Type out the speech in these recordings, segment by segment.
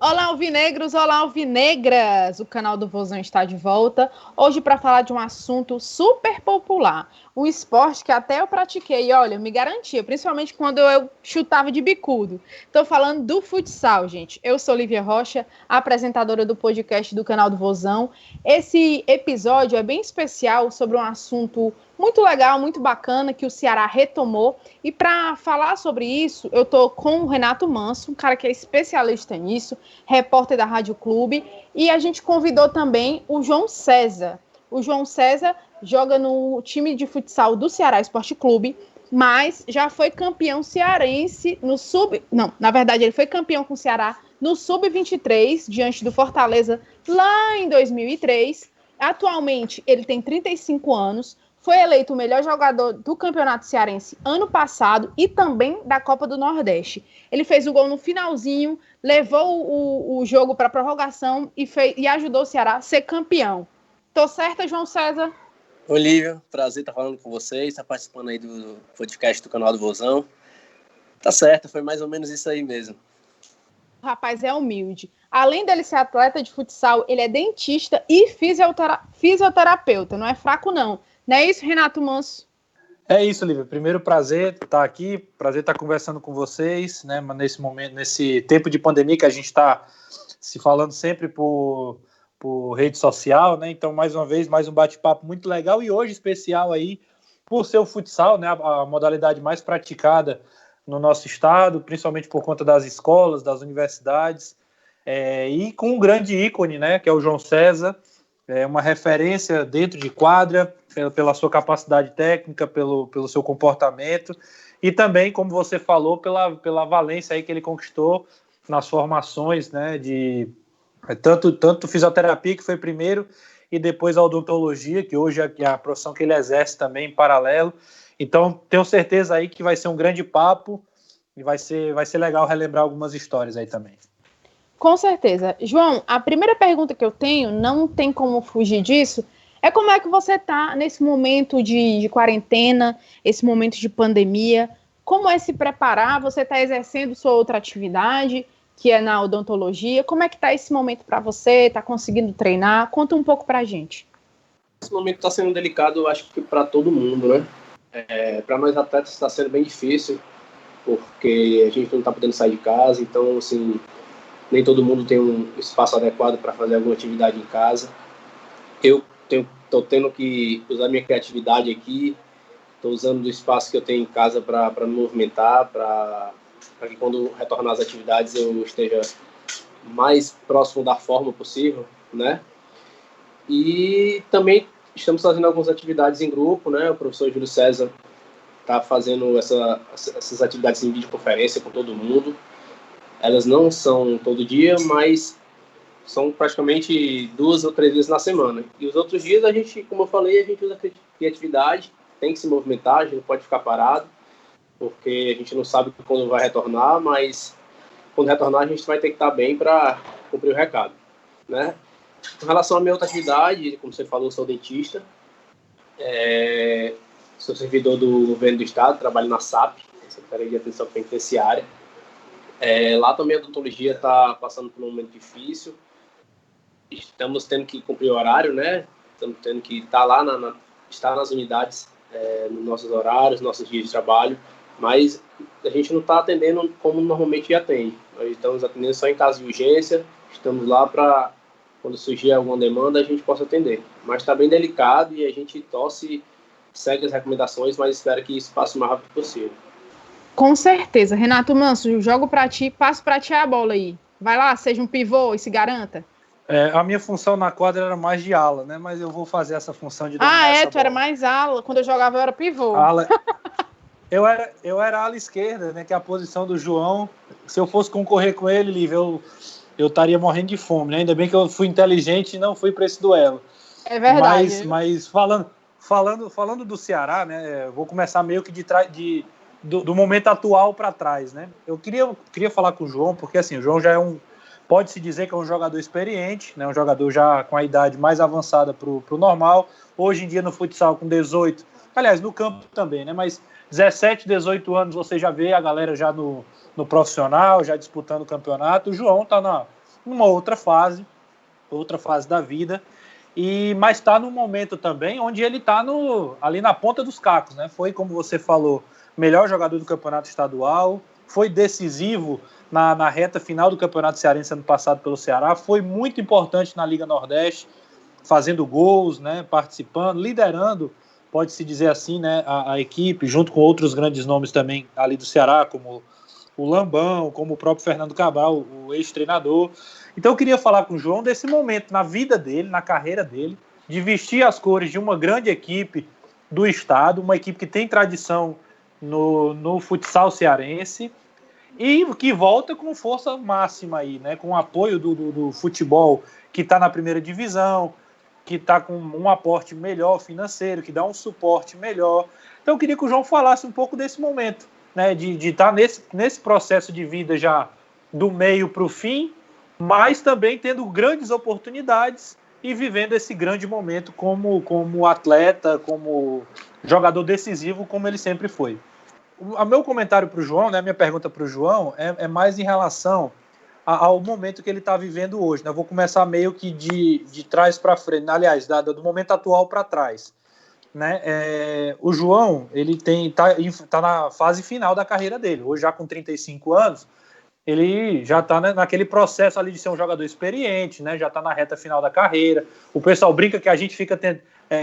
Olá, alvinegros, olá, alvinegras! O canal do Vozão está de volta, hoje para falar de um assunto super popular, um esporte que até eu pratiquei, olha, eu me garantia, principalmente quando eu chutava de bicudo. Estou falando do futsal, gente. Eu sou Lívia Rocha, apresentadora do podcast do canal do Vozão. Esse episódio é bem especial sobre um assunto muito legal, muito bacana, que o Ceará retomou. E para falar sobre isso, eu estou com o Renato Manso, um cara que é especialista nisso, repórter da Rádio Clube, e a gente convidou também o João César. O João César joga no time de futsal do Ceará Esporte Clube, mas já foi campeão cearense no sub... Não, na verdade ele foi campeão com o Ceará no sub-23, diante do Fortaleza, lá em 2003. Atualmente ele tem 35 anos, foi eleito o melhor jogador do Campeonato Cearense ano passado e também da Copa do Nordeste. Ele fez o gol no finalzinho, levou o jogo para a prorrogação e ajudou o Ceará a ser campeão. Tô certa, João César? Olívia, prazer estar falando com vocês, estar participando aí do podcast do canal do Vozão. Tá certo, foi mais ou menos isso aí mesmo. O rapaz é humilde. Além dele ser atleta de futsal, ele é dentista e fisioterapeuta. Não é fraco, não. Não é isso, Renato Manso? É isso, Lívia. Primeiro, prazer estar aqui, prazer estar conversando com vocês, né? Nesse momento, nesse tempo de pandemia que a gente está se falando sempre por rede social, né? Então, mais uma vez, mais um bate-papo muito legal e hoje especial aí por ser o futsal, né? A modalidade mais praticada no nosso estado, principalmente por conta das escolas, das universidades, e com um grande ícone, né? Que é o João César. É uma referência dentro de quadra, pela sua capacidade técnica, pelo seu comportamento e também, como você falou, pela valência aí que ele conquistou nas formações, né, de tanto fisioterapia, que foi primeiro, e depois a odontologia, que hoje é a profissão que ele exerce também em paralelo. Então, tenho certeza aí que vai ser um grande papo e vai ser legal relembrar algumas histórias aí também. Com certeza. João, a primeira pergunta que eu tenho, não tem como fugir disso, é como é que você está nesse momento de quarentena, esse momento de pandemia, como é se preparar? Você está exercendo sua outra atividade, que é na odontologia, como é que está esse momento para você? Está conseguindo treinar? Conta um pouco para a gente. Esse momento está sendo delicado, eu acho que para todo mundo, né? Para nós atletas está sendo bem difícil, porque a gente não está podendo sair de casa, então, assim, nem todo mundo tem um espaço adequado para fazer alguma atividade em casa. Eu estou tendo que usar minha criatividade aqui, estou usando o espaço que eu tenho em casa para me movimentar, para que quando retornar às atividades eu esteja mais próximo da forma possível, né? E também estamos fazendo algumas atividades em grupo, né? O professor Júlio César está fazendo essas atividades em videoconferência com todo mundo. Elas não são todo dia, mas são praticamente 2 ou 3 vezes na semana. E os outros dias a gente, como eu falei, a gente usa criatividade, tem que se movimentar, a gente não pode ficar parado, porque a gente não sabe quando vai retornar, mas quando retornar a gente vai ter que estar bem para cumprir o recado, né? Com relação à minha outra atividade, como você falou, eu sou dentista, sou servidor do governo do estado, trabalho na SAP, Secretaria de Atenção Penitenciária. Lá também a odontologia está passando por um momento difícil. Estamos tendo que cumprir o horário, né? Estamos tendo que estar lá, estar nas unidades, nos nossos horários, nossos dias de trabalho, mas a gente não está atendendo como normalmente atende. Nós estamos atendendo só em caso de urgência, estamos lá para, quando surgir alguma demanda, a gente possa atender. Mas está bem delicado e a gente segue as recomendações, mas espera que isso passe o mais rápido possível. Com certeza. Renato Manso, jogo para ti, passo para ti a bola aí. Vai lá, seja um pivô e se garanta. A minha função na quadra era mais de ala, né? Mas eu vou fazer essa função de dominar essa bola. Tu era mais ala. Quando eu jogava eu era pivô. Eu era ala esquerda, né? Que é a posição do João. Se eu fosse concorrer com ele, Lívia, eu estaria morrendo de fome, né? Ainda bem que eu fui inteligente e não fui para esse duelo. É verdade. Mas falando do Ceará, né? Eu vou começar meio que do momento atual para trás, né? Eu queria falar com o João, porque assim, o João já pode-se dizer que é um jogador experiente, né? Um jogador já com a idade mais avançada pro normal. Hoje em dia no futsal com 18, aliás, no campo também, né? Mas 17, 18 anos você já vê a galera já no profissional, já disputando o campeonato. O João tá numa outra fase da vida, mas está num momento também onde ele está ali na ponta dos cacos, né? Foi, como você falou, melhor jogador do campeonato estadual, foi decisivo na reta final do campeonato cearense ano passado pelo Ceará, foi muito importante na Liga Nordeste, fazendo gols, né? Participando, liderando, pode-se dizer assim, né? A equipe, junto com outros grandes nomes também ali do Ceará, como o Lambão, como o próprio Fernando Cabral, o ex-treinador. Então eu queria falar com o João desse momento na vida dele, na carreira dele, de vestir as cores de uma grande equipe do estado, uma equipe que tem tradição no futsal cearense e que volta com força máxima aí, né? Com o apoio do futebol que está na primeira divisão, que está com um aporte melhor financeiro, que dá um suporte melhor. Então eu queria que o João falasse um pouco desse momento, né, de estar nesse processo de vida já do meio para o fim, mas também tendo grandes oportunidades e vivendo esse grande momento como atleta, como jogador decisivo, como ele sempre foi. O meu comentário para o João, né, a minha pergunta para o João é mais em relação ao momento que ele está vivendo hoje, né? Eu vou começar meio que de trás para frente, aliás, do momento atual para trás. Né? O João, ele tá na fase final da carreira dele, hoje já com 35 anos, ele já está, né, naquele processo ali de ser um jogador experiente, né? Já está na reta final da carreira. O pessoal brinca que a gente fica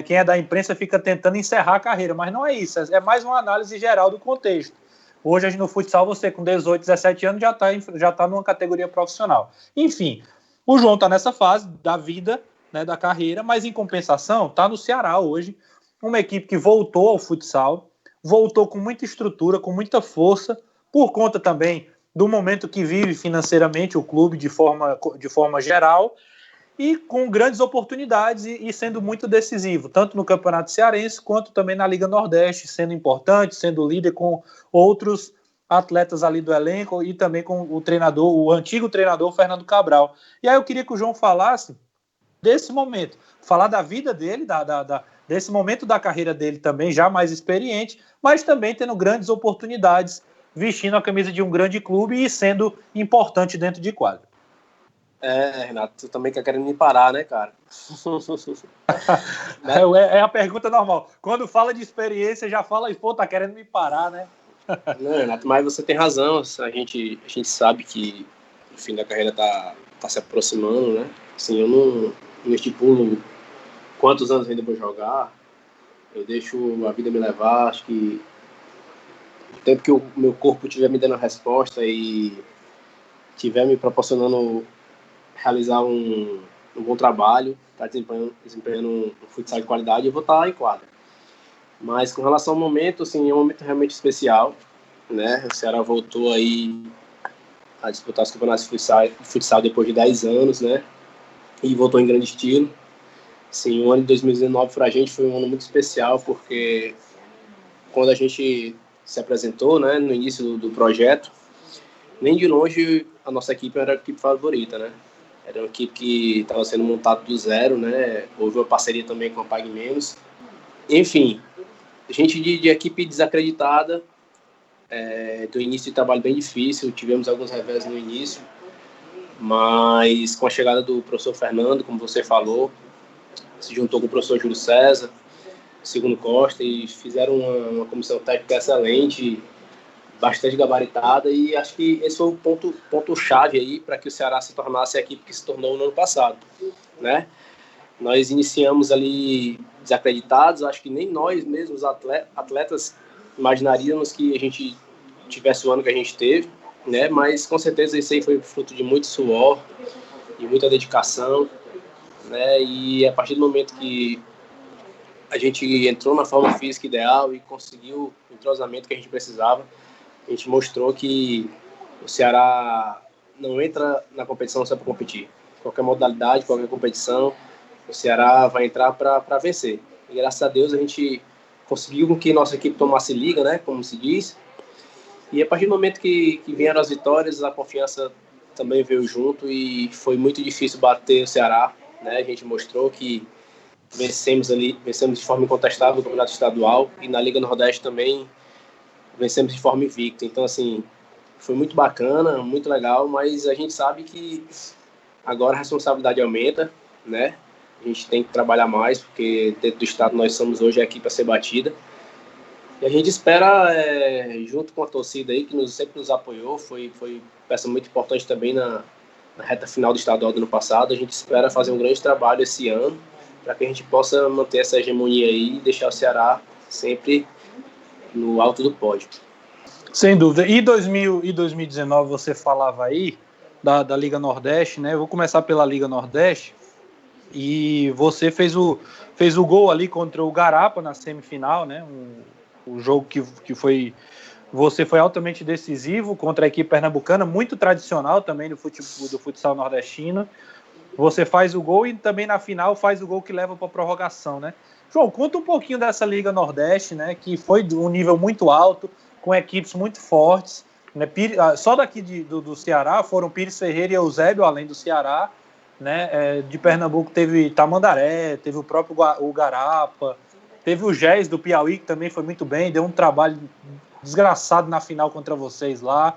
quem é da imprensa fica tentando encerrar a carreira, mas não é isso, é mais uma análise geral do contexto. Hoje no futsal você com 18, 17 anos já tá numa categoria profissional. Enfim, o João está nessa fase da vida, né, da carreira, mas em compensação está no Ceará hoje, uma equipe que voltou ao futsal, voltou com muita estrutura, com muita força, por conta também do momento que vive financeiramente o clube de forma geral, e com grandes oportunidades e sendo muito decisivo, tanto no Campeonato Cearense quanto também na Liga Nordeste, sendo importante, sendo líder com outros atletas ali do elenco e também com o antigo treinador Fernando Cabral. E aí eu queria que o João falasse desse momento, falar da vida dele, desse momento da carreira dele também, já mais experiente, mas também tendo grandes oportunidades, vestindo a camisa de um grande clube e sendo importante dentro de quadra. Renato, tu também tá querendo me parar, né, cara? Né? É a pergunta normal. Quando fala de experiência, já fala e pô, tá querendo me parar, né? Não, Renato, mas você tem razão. A gente sabe que o fim da carreira tá se aproximando, né? Assim, eu não estipulo quantos anos ainda vou jogar. Eu deixo a vida me levar. Acho que o tempo que o meu corpo estiver me dando a resposta e estiver me proporcionando realizar um bom trabalho, tá desempenhando um futsal de qualidade, eu vou estar em quadra. Mas com relação ao momento, assim, é um momento realmente especial, né? O Ceará voltou aí a disputar os campeonatos de futsal depois de 10 anos, né? E voltou em grande estilo. Sim, o ano de 2019 para a gente foi um ano muito especial, porque quando a gente se apresentou, né, no início do projeto, nem de longe a nossa equipe era a equipe favorita, né? Era uma equipe que estava sendo montada do zero, né? Houve uma parceria também com a Pague Menos. Enfim, gente de equipe desacreditada, do início de trabalho bem difícil, tivemos alguns revés no início, mas com a chegada do professor Fernando, como você falou, se juntou com o professor Júlio César, segundo Costa, e fizeram uma comissão técnica excelente, bastante gabaritada, e acho que esse foi o ponto-chave aí para que o Ceará se tornasse a equipe que se tornou no ano passado, né? Nós iniciamos ali desacreditados, acho que nem nós mesmos, atletas, imaginaríamos que a gente tivesse o ano que a gente teve, né? Mas com certeza isso aí foi fruto de muito suor, de muita dedicação, né? E a partir do momento que a gente entrou na forma física ideal e conseguiu o entrosamento que a gente precisava, a gente mostrou que o Ceará não entra na competição só para competir. Qualquer modalidade, qualquer competição, o Ceará vai entrar para vencer. E graças a Deus a gente conseguiu que nossa equipe tomasse liga, né, como se diz. E a partir do momento que vieram as vitórias, a confiança também veio junto e foi muito difícil bater o Ceará, né? A gente mostrou que vencemos de forma incontestável o Campeonato Estadual e na Liga Nordeste também vencemos de forma invicta. Então, assim, foi muito bacana, muito legal, mas a gente sabe que Agora a responsabilidade aumenta, né? A gente tem que trabalhar mais, porque dentro do estado nós somos hoje a equipe a ser batida. E a gente espera, junto com a torcida aí, que sempre nos apoiou, foi peça muito importante também na reta final do estadual do ano passado. A gente espera fazer um grande trabalho esse ano, para que a gente possa manter essa hegemonia aí e deixar o Ceará sempre no alto do pódio. Sem dúvida. E 2019 você falava aí da Liga Nordeste, né? Eu vou começar pela Liga Nordeste. E você fez o gol ali contra o Garapa na semifinal, né? O jogo que foi... Você foi altamente decisivo contra a equipe pernambucana, muito tradicional também do futsal nordestino. Você faz o gol e também na final faz o gol que leva para a prorrogação, né? João, conta um pouquinho dessa Liga Nordeste, né? Que foi de um nível muito alto, com equipes muito fortes, né? Só daqui do Ceará foram Pires Ferreira e Eusébio, além do Ceará, né? De Pernambuco teve Tamandaré, teve o próprio o Garapa, teve o Gés do Piauí, que também foi muito bem, deu um trabalho desgraçado na final contra vocês lá.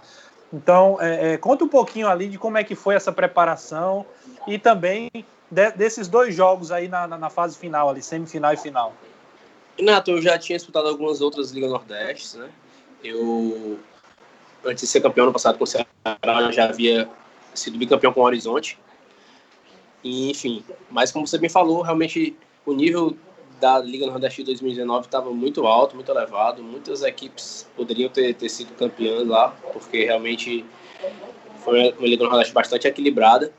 Então, conta um pouquinho ali de como é que foi essa preparação e também desses dois jogos aí na fase final, ali, semifinal e final. Renato, eu já tinha disputado algumas outras Ligas Nordeste, né? Eu, antes de ser campeão no passado com o Ceará, eu já havia sido bicampeão com o Horizonte. E, enfim, mas como você bem falou, realmente o nível da Liga Nordeste de 2019 estava muito alto, muito elevado. Muitas equipes poderiam ter sido campeãs lá, porque realmente foi uma Liga Nordeste bastante equilibrada.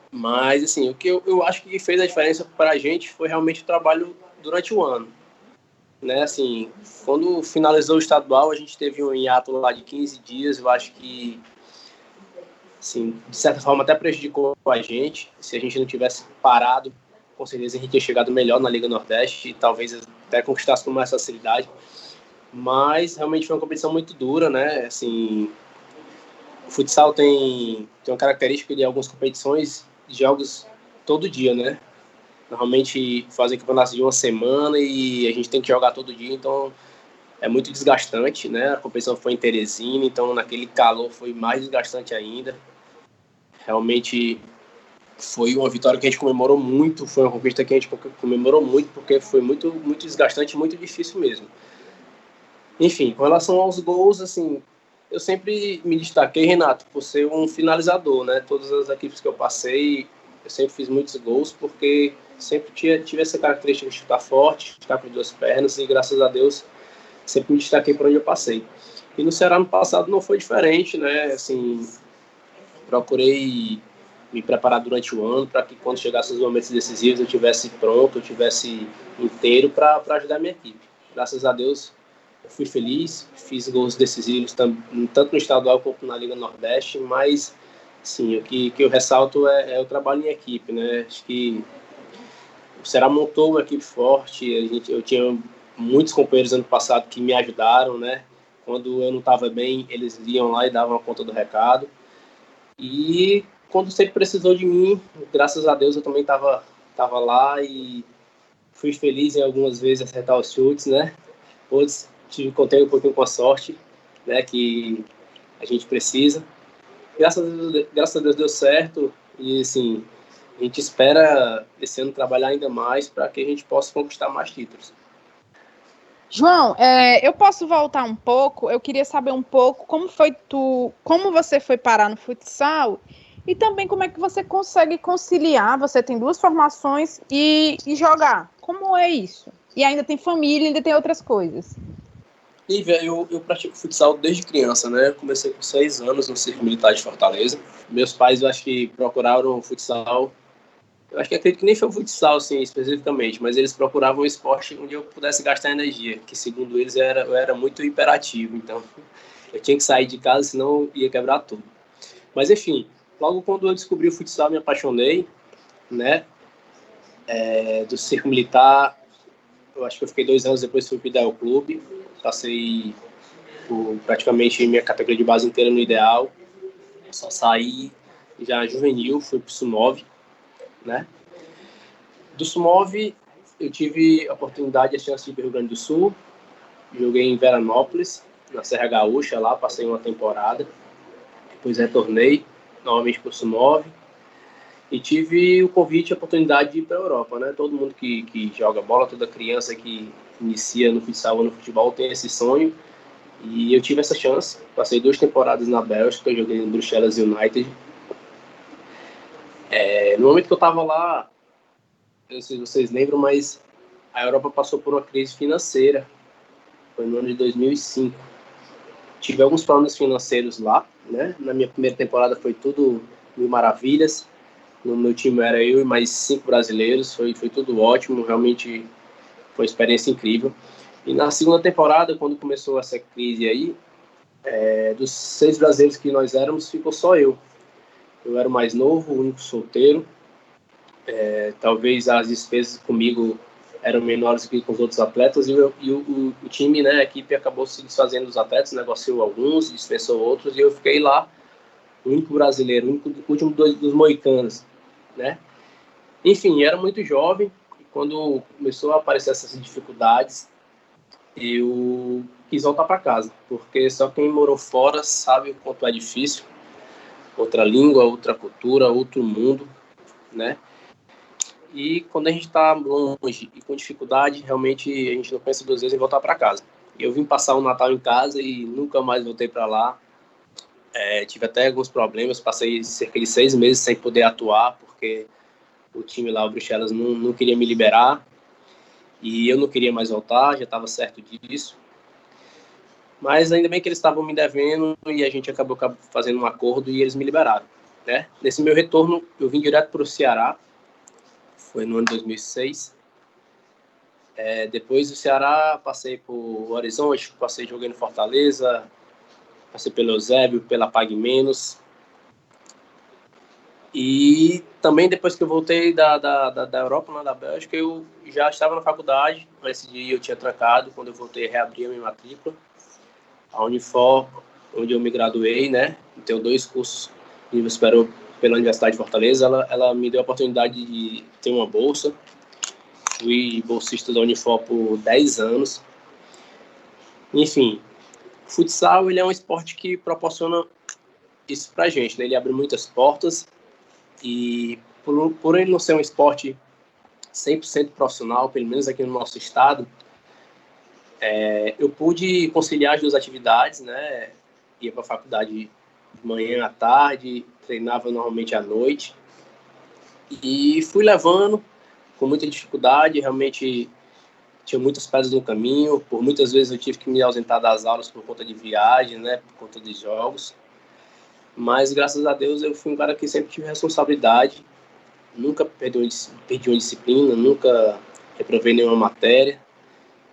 Mas, assim, o que eu acho que fez a diferença para a gente foi realmente o trabalho durante o ano. Né, assim, quando finalizou o estadual, a gente teve um hiato lá de 15 dias. Eu acho que, assim, de certa forma até prejudicou a gente. Se a gente não tivesse parado, com certeza a gente tinha chegado melhor na Liga Nordeste e talvez até conquistasse com mais facilidade. Mas realmente foi uma competição muito dura, né? Assim, o futsal tem uma característica de algumas competições de jogos todo dia, né? Normalmente fazem campeonatos de uma semana e a gente tem que jogar todo dia, então é muito desgastante, né? A competição foi em Teresina, então naquele calor foi mais desgastante ainda. Realmente foi uma vitória que a gente comemorou muito, foi uma conquista que a gente comemorou muito, porque foi muito, muito desgastante, muito difícil mesmo. Enfim, com relação aos gols, assim, eu sempre me destaquei, Renato, por ser um finalizador, né? Todas as equipes que eu passei, eu sempre fiz muitos gols, porque sempre tive essa característica de chutar forte, chutar com as duas pernas, e graças a Deus sempre me destaquei por onde eu passei. E no Ceará no passado não foi diferente, né? Assim, procurei me preparar durante o ano para que quando chegassem os momentos decisivos eu tivesse pronto, eu tivesse inteiro para ajudar a minha equipe. Graças a Deus eu fui feliz, fiz gols decisivos tanto no estadual quanto na Liga Nordeste, mas sim, o que eu ressalto é o trabalho em equipe, né? Acho que o Ceará montou uma equipe forte, eu tinha muitos companheiros ano passado que me ajudaram, né? Quando eu não estava bem, eles iam lá e davam conta do recado. E quando sempre precisou de mim, graças a Deus eu também estava lá e fui feliz em algumas vezes acertar os chutes, né? Outros contei um pouquinho com a sorte, né? Que a gente precisa. Graças a Deus deu certo e assim a gente espera esse ano trabalhar ainda mais para que a gente possa conquistar mais títulos. João, eu posso voltar um pouco? Eu queria saber um pouco como você foi parar no futsal e também como é que você consegue conciliar, você tem duas formações e jogar. Como é isso? E ainda tem família, ainda tem outras coisas. Lívia, eu pratico futsal desde criança, né? Eu comecei com 6 anos no Circo Militar de Fortaleza. Meus pais, eu acho que procuraram futsal. Eu acho que acredito que nem foi o futsal, assim, especificamente, mas eles procuravam um esporte onde eu pudesse gastar energia, que segundo eles eu era muito hiperativo, então eu tinha que sair de casa, senão ia quebrar tudo. Mas enfim, logo quando eu descobri o futsal, me apaixonei, né? Do Circo Militar, eu acho que eu fiquei 2 anos depois, fui pro Ideal Clube, passei por praticamente minha categoria de base inteira no Ideal, só saí já juvenil, fui pro Sumov, né? Do Sumov, eu tive a oportunidade, a chance de ir para o Rio Grande do Sul. Joguei em Veranópolis, na Serra Gaúcha, lá passei uma temporada. Depois retornei novamente para o Sumov. E tive o convite e a oportunidade de ir para a Europa, né? Todo mundo que joga bola, toda criança que inicia no futsal ou no futebol tem esse sonho. E eu tive essa chance. Passei 2 temporadas na Bélgica, eu joguei no Bruxelas United. No momento que eu estava lá, eu não sei se vocês lembram, mas a Europa passou por uma crise financeira. Foi no ano de 2005. Tive alguns problemas financeiros lá, né? Na minha primeira temporada foi tudo mil maravilhas. No meu time era eu e mais 5 brasileiros. Foi tudo ótimo, realmente foi uma experiência incrível. E na segunda temporada, quando começou essa crise aí, dos 6 brasileiros que nós éramos, ficou só eu. Eu era o mais novo, o único solteiro. Talvez as despesas comigo eram menores que com os outros atletas, e o time, né, a equipe acabou se desfazendo dos atletas, negociou alguns, dispensou outros, e eu fiquei lá, o único brasileiro, o último dos moicanos, né? Enfim, era muito jovem, e quando começou a aparecer essas dificuldades, eu quis voltar para casa, porque só quem morou fora sabe o quanto é difícil, outra língua, outra cultura, outro mundo, né? E quando a gente está longe e com dificuldade, realmente a gente não pensa 2 vezes em voltar para casa. Eu vim passar o Natal em casa e nunca mais voltei para lá. Tive até alguns problemas, passei cerca de 6 meses sem poder atuar, porque o time lá, o Bruxelas, não queria me liberar. E eu não queria mais voltar, já estava certo disso. Mas ainda bem que eles estavam me devendo e a gente acabou fazendo um acordo e eles me liberaram, né? Nesse meu retorno, eu vim direto para o Ceará. Foi no ano de 2006. Depois do Ceará, passei por Horizonte, joguei no Fortaleza, passei pelo Eusébio, pela Pague Menos. E também depois que eu voltei da Europa, né, da Bélgica, eu já estava na faculdade. Esse dia eu tinha trancado, quando eu voltei, reabri a minha matrícula. A Unifor, onde eu me graduei, né? Tenho 2 cursos universitários pela Universidade de Fortaleza. Ela me deu a oportunidade de ter uma bolsa. Fui bolsista da Unifor por 10 anos. Enfim, o futsal ele é um esporte que proporciona isso pra gente, né? Ele abre muitas portas e por ele não ser um esporte 100% profissional, pelo menos aqui no nosso estado, eu pude conciliar as 2 atividades, né? Ia para a faculdade de manhã à tarde, treinava normalmente à noite e fui levando com muita dificuldade, realmente tinha muitas pedras no caminho, por muitas vezes eu tive que me ausentar das aulas por conta de viagem, né, por conta de jogos, mas graças a Deus eu fui um cara que sempre tive responsabilidade, nunca perdi uma disciplina, nunca reprovei nenhuma matéria,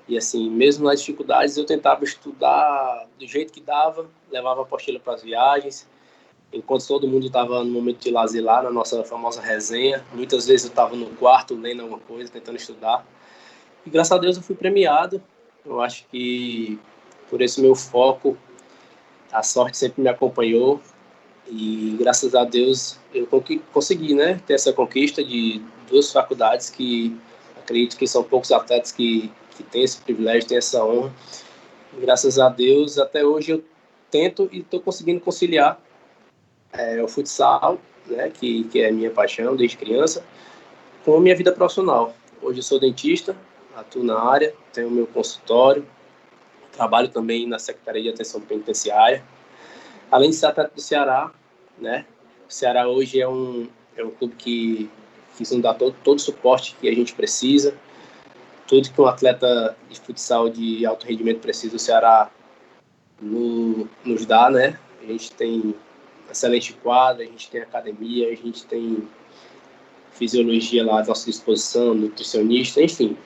e assim, mesmo nas dificuldades eu tentava estudar do jeito que dava, levava a apostila para as viagens, enquanto todo mundo estava no momento de lazer lá, na nossa famosa resenha, muitas vezes eu estava no quarto lendo alguma coisa, tentando estudar. E graças a Deus eu fui premiado. Eu acho que por esse meu foco, a sorte sempre me acompanhou. E graças a Deus eu consegui, né, ter essa conquista de 2 faculdades que acredito que são poucos atletas que têm esse privilégio, têm essa honra. E graças a Deus, até hoje eu tento e estou conseguindo conciliar o futsal, né, que é a minha paixão desde criança, com a minha vida profissional. Hoje eu sou dentista, atuo na área, tenho o meu consultório, trabalho também na Secretaria de Atenção Penitenciária, além de ser atleta do Ceará, né? O Ceará hoje é um clube que nos dá todo o suporte que a gente precisa, tudo que um atleta de futsal de alto rendimento precisa, o Ceará nos dá, né? A gente tem excelente quadra, a gente tem academia, a gente tem fisiologia lá à nossa disposição, nutricionista, enfim.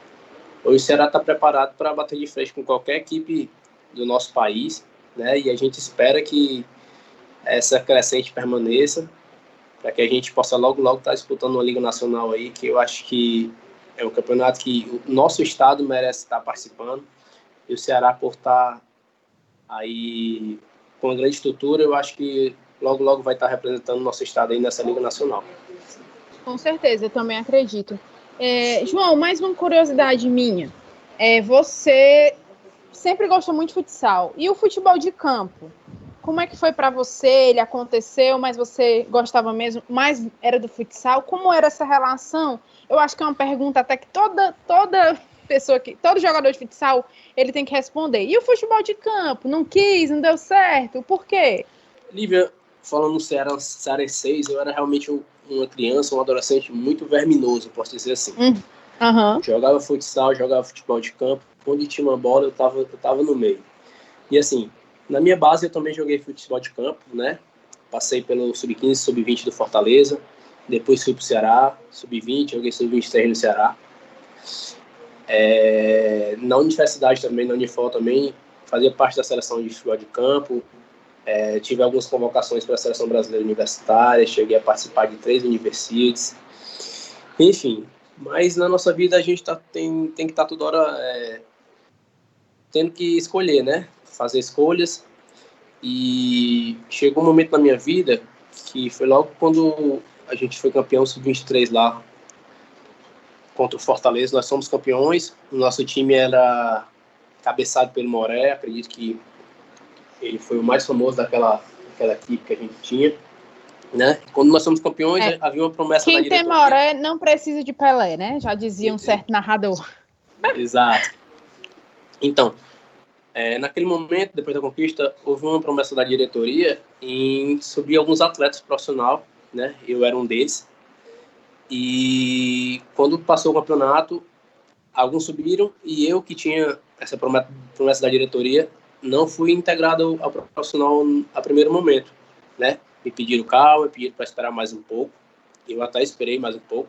Hoje o Ceará está preparado para bater de frente com qualquer equipe do nosso país, né? E a gente espera que essa crescente permaneça, para que a gente possa logo estar disputando uma Liga Nacional aí, que eu acho que é um campeonato que o nosso estado merece estar participando. E o Ceará, por estar aí com uma grande estrutura, eu acho que logo vai estar representando o nosso estado aí nessa Liga Nacional. Com certeza, eu também acredito. João, mais uma curiosidade minha. Você sempre gostou muito de futsal. E o futebol de campo? como é que foi para você? Ele aconteceu, mas você gostava mesmo, mais era do futsal? Como era essa relação? Eu acho que é uma pergunta até que toda pessoa todo jogador de futsal, ele tem que responder. E o futebol de campo? Não quis, não deu certo? Por quê? Lívia, falando no cearenseis, eu era realmente uma criança, um adolescente muito verminoso, posso dizer assim. Jogava futsal, jogava futebol de campo. Onde tinha uma bola, eu tava no meio. E assim, na minha base eu também joguei futebol de campo, né? Passei pelo Sub-15, Sub-20 do Fortaleza. Depois fui pro Ceará, Sub-20, joguei Sub-23 no Ceará. Na universidade também, na Unifor também, fazia parte da seleção de futebol de campo. Tive algumas convocações para a seleção brasileira universitária, cheguei a participar de 3 universidades. Enfim, mas na nossa vida a gente tem que estar toda hora tendo que escolher, né? Fazer escolhas. E chegou um momento na minha vida que foi logo quando a gente foi campeão Sub-23 lá contra o Fortaleza. Nós somos campeões, o nosso time era cabeçado pelo Moré, acredito que ele foi o mais famoso daquela equipe que a gente tinha, né? Quando nós somos campeões, havia uma promessa da diretoria. Quem tem Moré não precisa de Pelé, né? Já dizia um certo narrador. Exato. Então, naquele momento, depois da conquista, houve uma promessa da diretoria em subir alguns atletas profissionais, né? Eu era um deles. E quando passou o campeonato, alguns subiram e eu, que tinha essa promessa da diretoria, não fui integrado ao profissional a primeiro momento, né? Me pediram calma, me pediram para esperar mais um pouco. Eu até esperei mais um pouco.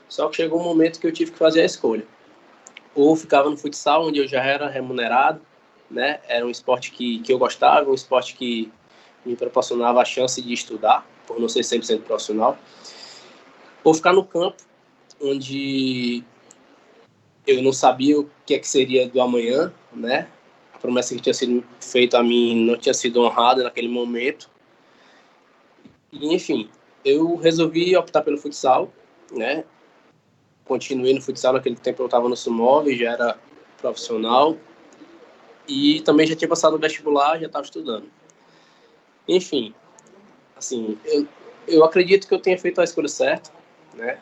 Só que chegou um momento que eu tive que fazer a escolha. Ou ficava no futsal, onde eu já era remunerado, né? Era um esporte que eu gostava, um esporte que me proporcionava a chance de estudar, por não ser 100% profissional. Ou ficar no campo, onde eu não sabia o que seria do amanhã, né? A promessa que tinha sido feita a mim não tinha sido honrada naquele momento. E, enfim, eu resolvi optar pelo futsal, né? Continuei no futsal, naquele tempo eu estava no Sumov, já era profissional. E também já tinha passado o vestibular, já estava estudando. Enfim, assim, eu acredito que eu tenha feito a escolha certa, né?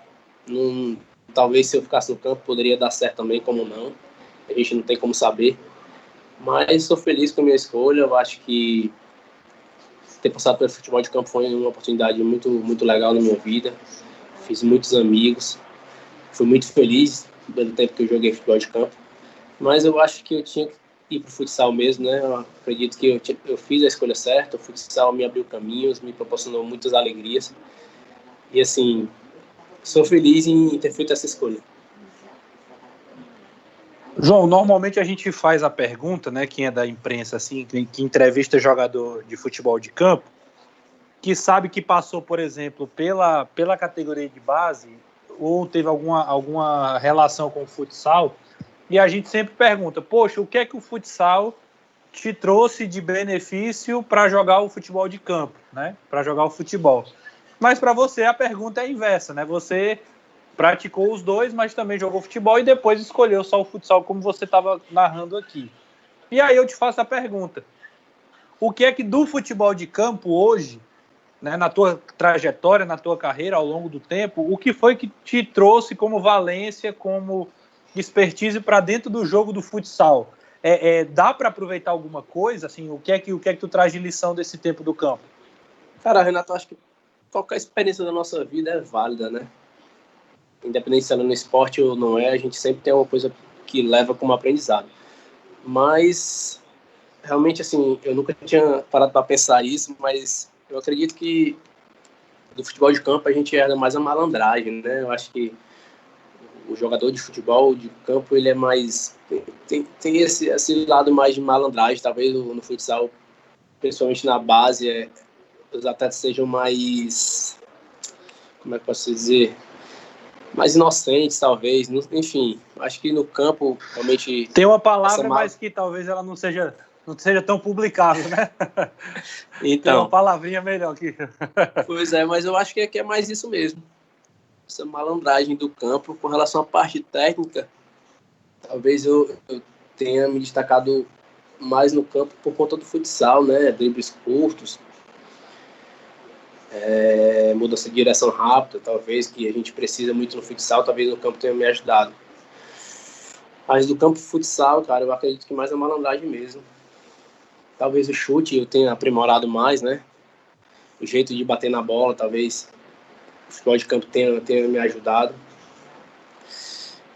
Talvez se eu ficasse no campo poderia dar certo também, como não. A gente não tem como saber. Mas sou feliz com a minha escolha. Eu acho que ter passado pelo futebol de campo foi uma oportunidade muito, muito legal na minha vida. Fiz muitos amigos. Fui muito feliz pelo tempo que eu joguei futebol de campo. Mas eu acho que eu tinha que ir para o futsal mesmo, né? Eu acredito que eu fiz a escolha certa. O futsal me abriu caminhos, me proporcionou muitas alegrias. E, assim, sou feliz em ter feito essa escolha. João, normalmente a gente faz a pergunta, né, quem é da imprensa, assim, que entrevista jogador de futebol de campo, que sabe que passou, por exemplo, pela categoria de base, ou teve alguma relação com o futsal, e a gente sempre pergunta, poxa, o que é que o futsal te trouxe de benefício para jogar o futebol de campo, né, para jogar o futebol? Mas para você a pergunta é inversa, né, você praticou os dois, mas também jogou futebol e depois escolheu só o futsal, como você estava narrando aqui. E aí eu te faço a pergunta, o que é que do futebol de campo hoje, né, na tua trajetória, na tua carreira, ao longo do tempo, o que foi que te trouxe como valência, como expertise para dentro do jogo do futsal? Dá para aproveitar alguma coisa? Assim, o que é que tu traz de lição desse tempo do campo? Cara, Renato, acho que qualquer experiência da nossa vida é válida, né? Independente se ela é no esporte ou não é, a gente sempre tem uma coisa que leva como aprendizado. Mas, realmente, assim, eu nunca tinha parado para pensar isso, mas eu acredito que do futebol de campo a gente era mais a malandragem, né? Eu acho que o jogador de futebol de campo, ele é mais... Tem esse lado mais de malandragem, talvez no futsal, principalmente na base, os atletas sejam mais... Como é que eu posso dizer? Mais inocentes, talvez. Enfim, acho que no campo, realmente... Tem uma palavra, mas que talvez ela não seja tão publicável, né? Então, tem uma palavrinha melhor aqui. Pois é, mas eu acho que é mais isso mesmo. Essa malandragem do campo. Com relação à parte técnica, talvez eu tenha me destacado mais no campo por conta do futsal, né? Dribles curtos, mudança de direção rápida, talvez, que a gente precisa muito no futsal, talvez no campo tenha me ajudado. Mas do campo futsal, cara, eu acredito que mais a malandragem mesmo. Talvez o chute eu tenha aprimorado mais, né? O jeito de bater na bola, talvez o futebol de campo tenha me ajudado.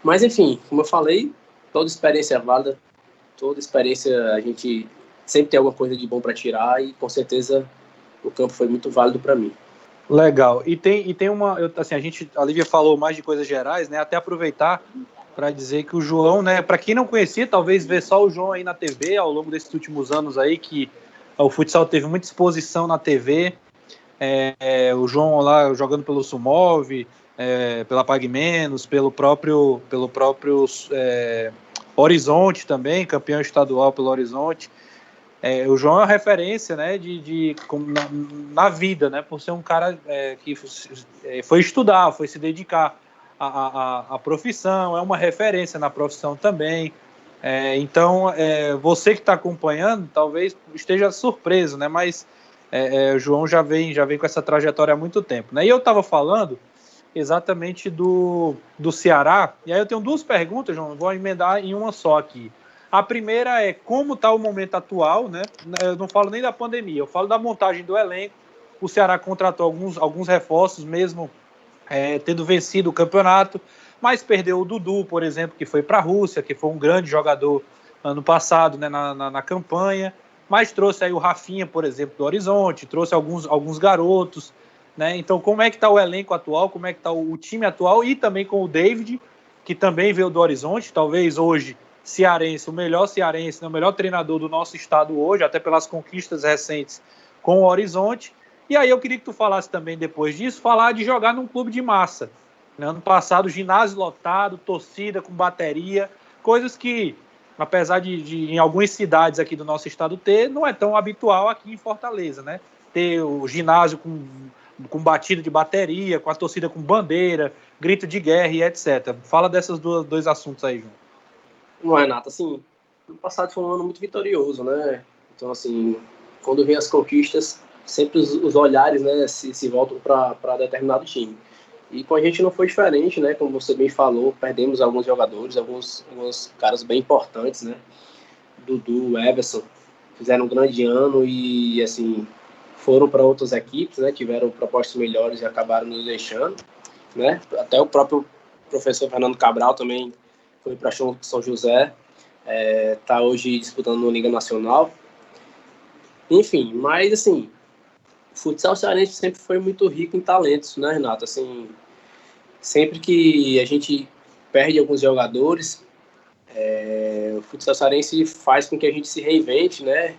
Mas, enfim, como eu falei, toda experiência é válida, toda experiência a gente sempre tem alguma coisa de bom para tirar e, com certeza, o campo foi muito válido para mim. Legal. E tem uma... assim, a Lívia falou mais de coisas gerais, né? Até aproveitar para dizer que o João, né? Para quem não conhecia, talvez ver só o João aí na TV ao longo desses últimos anos aí, que o futsal teve muita exposição na TV. O João lá jogando pelo Sumov, pela Pague Menos, pelo próprio Horizonte também, campeão estadual pelo Horizonte. O João é uma referência, né, na vida, né, por ser um cara que foi estudar, foi se dedicar à profissão, é uma referência na profissão também. Então, você que está acompanhando, talvez esteja surpreso, né, mas o João já vem com essa trajetória há muito tempo, né? E eu estava falando exatamente do Ceará, e aí eu tenho duas perguntas, João, vou emendar em uma só aqui. A primeira é como está o momento atual, né? Eu não falo nem da pandemia, eu falo da montagem do elenco. O Ceará contratou alguns reforços, mesmo tendo vencido o campeonato, mas perdeu o Dudu, por exemplo, que foi para a Rússia, que foi um grande jogador ano passado, né, na campanha, mas trouxe aí o Rafinha, por exemplo, do Horizonte, trouxe alguns garotos, né? Então, como é que está o elenco atual, como é que está o time atual, e também com o David, que também veio do Horizonte, talvez hoje cearense, o melhor cearense, né, o melhor treinador do nosso estado hoje, até pelas conquistas recentes com o Horizonte. E aí eu queria que tu falasse também, depois disso, falar de jogar num clube de massa. Né? Ano passado, ginásio lotado, torcida com bateria, coisas que, apesar de em algumas cidades aqui do nosso estado ter, não é tão habitual aqui em Fortaleza, né? Ter o ginásio com batida de bateria, com a torcida com bandeira, grito de guerra e etc. Fala desses dois assuntos aí, João. Não, Renato, assim, o passado foi um ano muito vitorioso, né? Então, assim, quando vem as conquistas, sempre os olhares, né, se voltam para determinado time. E com a gente não foi diferente, né? Como você bem falou, perdemos alguns jogadores, alguns caras bem importantes, né? Dudu, Everson, fizeram um grande ano e, assim, foram para outras equipes, né? Tiveram propostas melhores e acabaram nos deixando, né? Até o próprio professor Fernando Cabral também foi para São José, está hoje disputando uma Liga Nacional. Enfim, mas, assim, o futsal cearense sempre foi muito rico em talentos, né, Renato? Assim, sempre que a gente perde alguns jogadores, o futsal cearense faz com que a gente se reinvente, né?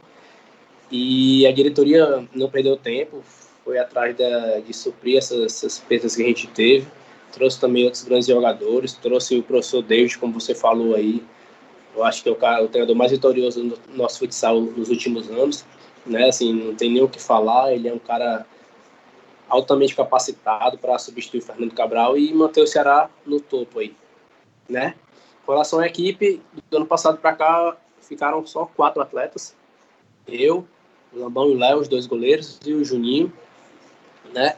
E a diretoria não perdeu tempo, foi atrás de suprir essas perdas que a gente teve. Trouxe também outros grandes jogadores, trouxe o professor David, como você falou aí. Eu acho que é o treinador mais vitorioso do nosso futsal nos últimos anos, né? Assim, não tem nem o que falar, ele é um cara altamente capacitado para substituir o Fernando Cabral e manter o Ceará no topo aí, né? Com relação à equipe, do ano passado para cá, ficaram só 4 atletas. Eu, o Lambão e o Léo, os 2 goleiros, e o Juninho, né?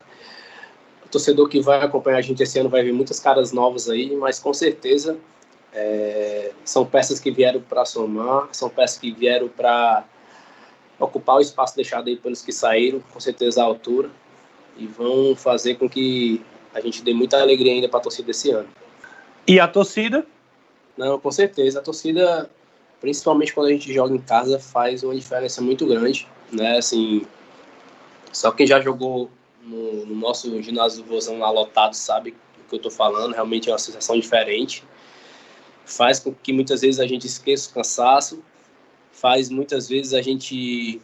O torcedor que vai acompanhar a gente esse ano vai ver muitas caras novas aí, mas com certeza são peças que vieram para somar, são peças que vieram para ocupar o espaço deixado aí pelos que saíram, com certeza à altura, e vão fazer com que a gente dê muita alegria ainda para a torcida esse ano. E a torcida? Não, com certeza. A torcida, principalmente quando a gente joga em casa, faz uma diferença muito grande, né? Assim, só quem já jogou no nosso ginásio do Vozão lá lotado sabe o que eu tô falando. Realmente é uma sensação diferente. Faz com que muitas vezes a gente esqueça o cansaço. Faz muitas vezes a gente...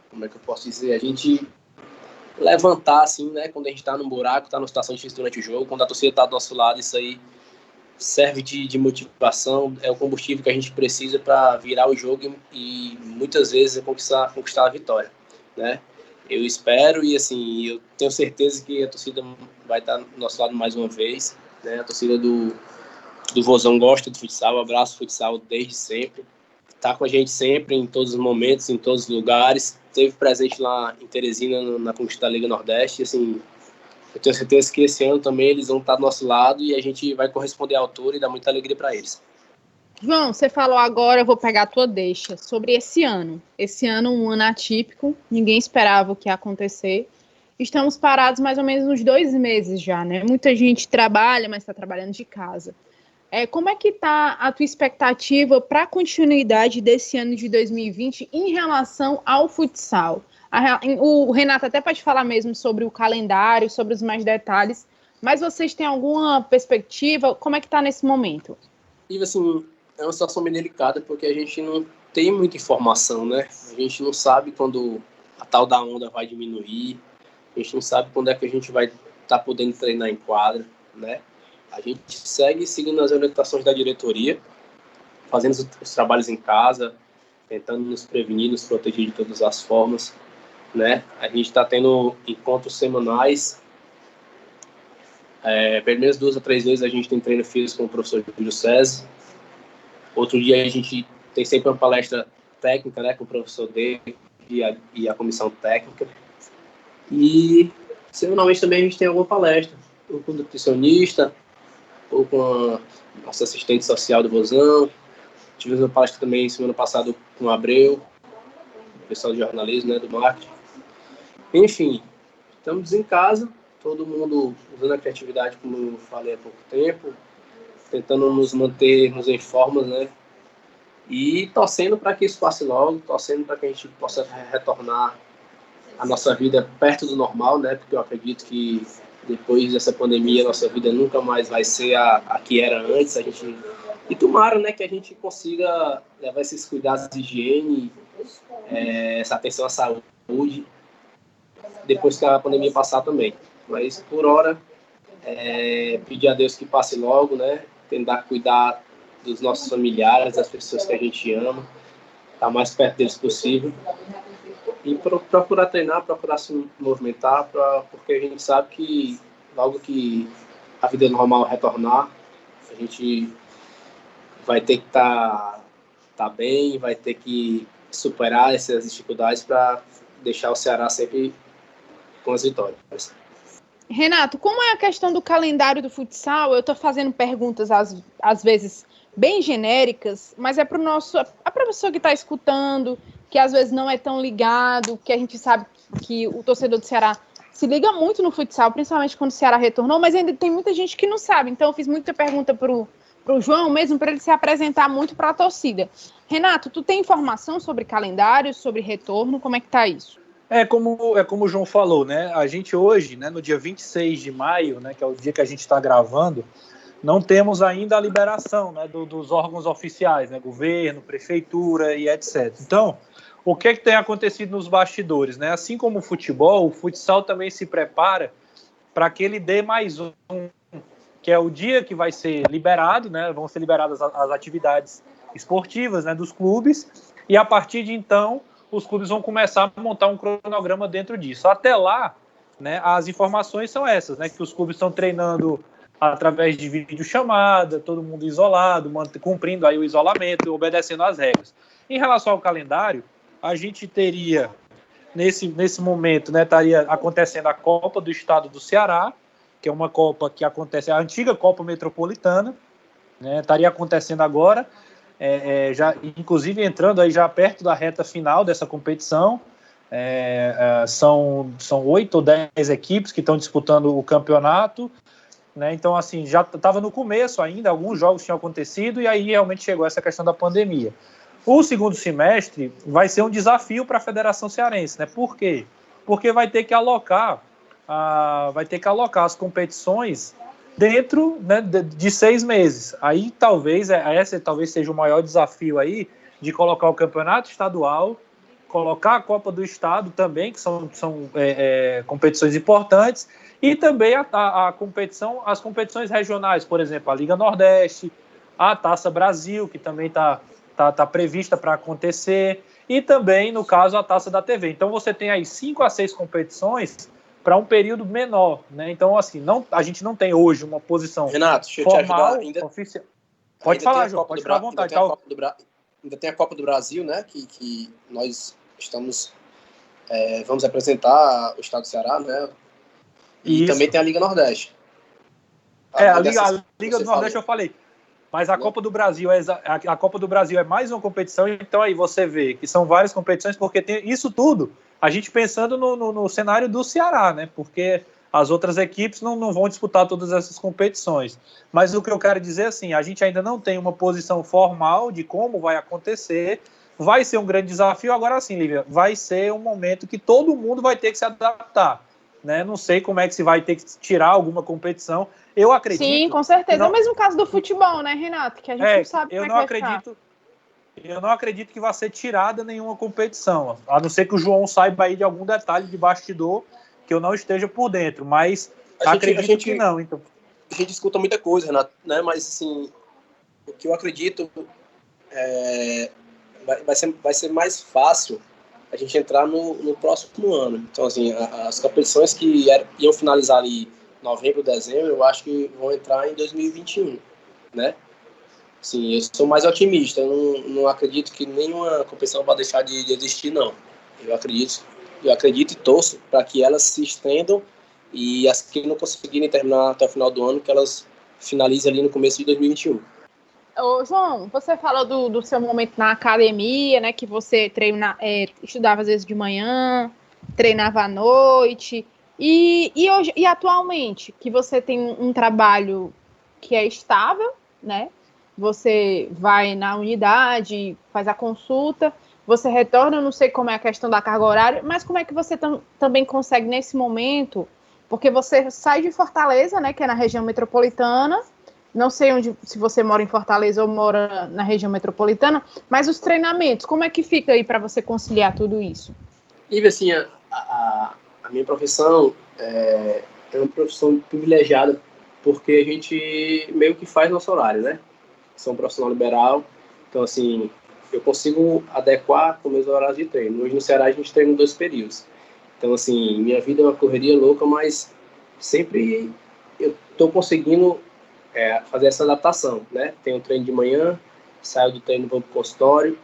Como é que eu posso dizer? A gente levantar, assim, né? Quando a gente tá num buraco, tá numa situação difícil durante o jogo. Quando a torcida tá do nosso lado, isso aí serve de motivação, é o combustível que a gente precisa para virar o jogo e muitas vezes conquistar a vitória, né? Eu espero e, assim, eu tenho certeza que a torcida vai estar do nosso lado mais uma vez, né? A torcida do Vozão gosta do futsal, abraça o futsal desde sempre, tá com a gente sempre, em todos os momentos, em todos os lugares. Esteve presente lá em Teresina, na conquista da Liga Nordeste. Assim, eu tenho certeza que esse ano também eles vão estar do nosso lado e a gente vai corresponder à altura e dar muita alegria para eles. João, você falou agora, eu vou pegar a tua deixa, sobre esse ano. Esse ano, um ano atípico, ninguém esperava o que ia acontecer. Estamos parados mais ou menos uns 2 meses já, né? Muita gente trabalha, mas está trabalhando de casa. Como é que está a tua expectativa para a continuidade desse ano de 2020 em relação ao futsal? O Renato até pode falar mesmo sobre o calendário, sobre os mais detalhes, mas vocês têm alguma perspectiva? Como é que está nesse momento? E assim, é uma situação bem delicada porque a gente não tem muita informação, né? A gente não sabe quando a tal da onda vai diminuir, a gente não sabe quando é que a gente vai estar podendo treinar em quadra, né? A gente segue seguindo as orientações da diretoria, fazendo os trabalhos em casa, tentando nos prevenir, nos proteger de todas as formas, né? A gente está tendo encontros semanais, pelo menos 2 a 3 vezes a gente tem treino físico com o professor Júlio César. Outro dia a gente tem sempre uma palestra técnica, né, com o professor D e a comissão técnica. E semanalmente também a gente tem alguma palestra, ou com o nutricionista, ou com a nossa assistente social do Vozão. Tivemos uma palestra também semana passada com o Abreu, o pessoal de jornalismo, né, do marketing. Enfim, estamos em casa, todo mundo usando a criatividade, como eu falei há pouco tempo, tentando nos mantermos em formas, né? E torcendo para que isso passe logo, torcendo para que a gente possa retornar a nossa vida perto do normal, né? Porque eu acredito que depois dessa pandemia, a nossa vida nunca mais vai ser a que era antes. E tomara, né, que a gente consiga levar esses cuidados de higiene, essa atenção à saúde, depois que a pandemia passar também. Mas, por hora, pedir a Deus que passe logo, né? Tentar cuidar dos nossos familiares, das pessoas que a gente ama, estar mais perto deles possível. E procurar treinar, procurar se movimentar, porque a gente sabe que logo que a vida normal retornar, a gente vai ter que estar bem, vai ter que superar essas dificuldades para deixar o Ceará sempre com as vitórias. Renato, como é a questão do calendário do futsal? Eu estou fazendo perguntas, às vezes, bem genéricas, mas é para a pessoa que está escutando, que às vezes não é tão ligado, que a gente sabe que o torcedor do Ceará se liga muito no futsal, principalmente quando o Ceará retornou, mas ainda tem muita gente que não sabe. Então, eu fiz muita pergunta para o João mesmo, para ele se apresentar muito para a torcida. Renato, tu tem informação sobre calendário, sobre retorno? Como é que está isso? Como o João falou, né? A gente hoje, né, no dia 26 de maio, né, que é o dia que a gente está gravando, não temos ainda a liberação, né, dos órgãos oficiais, né, governo, prefeitura e etc. Então, o que tem acontecido nos bastidores, né? Assim como o futebol, o futsal também se prepara para que ele dê mais um, que é o dia que vai ser liberado, né? Vão ser liberadas as atividades esportivas, né, dos clubes, e a partir de então os clubes vão começar a montar um cronograma dentro disso. Até lá, né, as informações são essas, né, que os clubes estão treinando através de videochamada, todo mundo isolado, cumprindo aí o isolamento, obedecendo às regras. Em relação ao calendário, a gente teria, nesse momento, né, estaria acontecendo a Copa do Estado do Ceará, que é uma Copa que acontece, a antiga Copa Metropolitana, né, estaria acontecendo agora, já, inclusive entrando aí já perto da reta final dessa competição. São 8 ou 10 equipes que estão disputando o campeonato, né? Então, assim, já estava no começo ainda, alguns jogos tinham acontecido e aí realmente chegou essa questão da pandemia. O segundo semestre vai ser um desafio para a Federação Cearense, né? Por quê? Porque vai ter que alocar as competições dentro, né, de 6 meses. Aí talvez seja o maior desafio aí, de colocar o campeonato estadual, colocar a Copa do Estado também, que são competições importantes, e também as competições regionais, por exemplo, a Liga Nordeste, a Taça Brasil, que também está prevista para acontecer, e também, no caso, a Taça da TV. Então você tem aí 5 a 6 competições para um período menor, né? Então, assim, a gente não tem hoje uma posição Renato, deixa formal, eu te ajudar. oficial. Pode falar, João, pode ficar à vontade. ainda tem a Copa do Brasil, né? Que nós vamos representar o estado do Ceará, né? E Isso. também tem a Liga Nordeste. A Liga do Nordeste eu falei. Mas a Né? Copa do Brasil a Copa do Brasil é mais uma competição, então aí você vê que são várias competições, porque tem isso tudo, a gente pensando no cenário do Ceará, né? Porque as outras equipes não vão disputar todas essas competições. Mas o que eu quero dizer, assim, a gente ainda não tem uma posição formal de como vai acontecer, vai ser um grande desafio. Agora sim, Lívia, vai ser um momento que todo mundo vai ter que se adaptar. Né? Não sei como é que se vai ter que tirar alguma competição. Eu acredito. Sim, com certeza. É o mesmo caso do futebol, né, Renato? Que a gente não sabe como é que vai ficar. Eu não acredito que vai ser tirada nenhuma competição, a não ser que o João saiba aí de algum detalhe de bastidor que eu não esteja por dentro, mas acredito que não. Então. A gente escuta muita coisa, Renato, né? Mas assim, o que eu acredito vai ser mais fácil a gente entrar no próximo ano. Então, assim, as competições que iam finalizar ali novembro, dezembro, eu acho que vão entrar em 2021, né? Sim, eu sou mais otimista. Eu não acredito que nenhuma competição vai deixar de existir, não. Eu acredito e torço para que elas se estendam e as que não conseguirem terminar até o final do ano, que elas finalizem ali no começo de 2021. Ô, João, você falou do seu momento na academia, né? Que você estudava às vezes de manhã, treinava à noite. E atualmente, que você tem um trabalho que é estável, né? Você vai na unidade, faz a consulta, você retorna, eu não sei como é a questão da carga horária, mas como é que você também consegue nesse momento? Porque você sai de Fortaleza, né? Que é na região metropolitana. Não sei se você mora em Fortaleza ou mora na região metropolitana, mas os treinamentos, como é que fica aí para você conciliar tudo isso? E assim, a minha profissão é uma profissão privilegiada porque a gente meio que faz nosso horário, né? Sou um profissional liberal, então assim, eu consigo adequar com meus horários de treino. Hoje no Ceará a gente treina 2 períodos. Então assim, minha vida é uma correria louca, mas sempre eu estou conseguindo fazer essa adaptação, né? Tenho treino de manhã, saio do treino, vou para o consultório.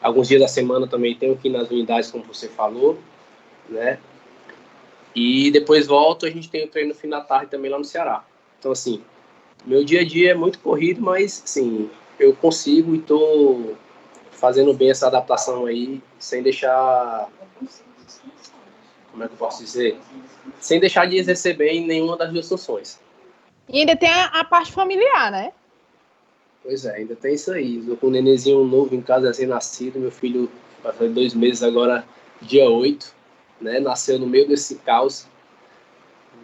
Alguns dias da semana também tenho que ir nas unidades, como você falou, né? E depois volto, a gente tem o treino no fim da tarde também lá no Ceará. Então, assim, meu dia a dia é muito corrido, mas, assim, eu consigo e estou fazendo bem essa adaptação aí, sem deixar... Como é que eu posso dizer? Sem deixar de exercer bem nenhuma das duas funções. E ainda tem a parte familiar, né? Pois é, ainda tem isso aí. Estou com um nenenzinho novo em casa, recém-nascido. Meu filho vai fazer 2 meses agora, dia 8, né? Nasceu no meio desse caos.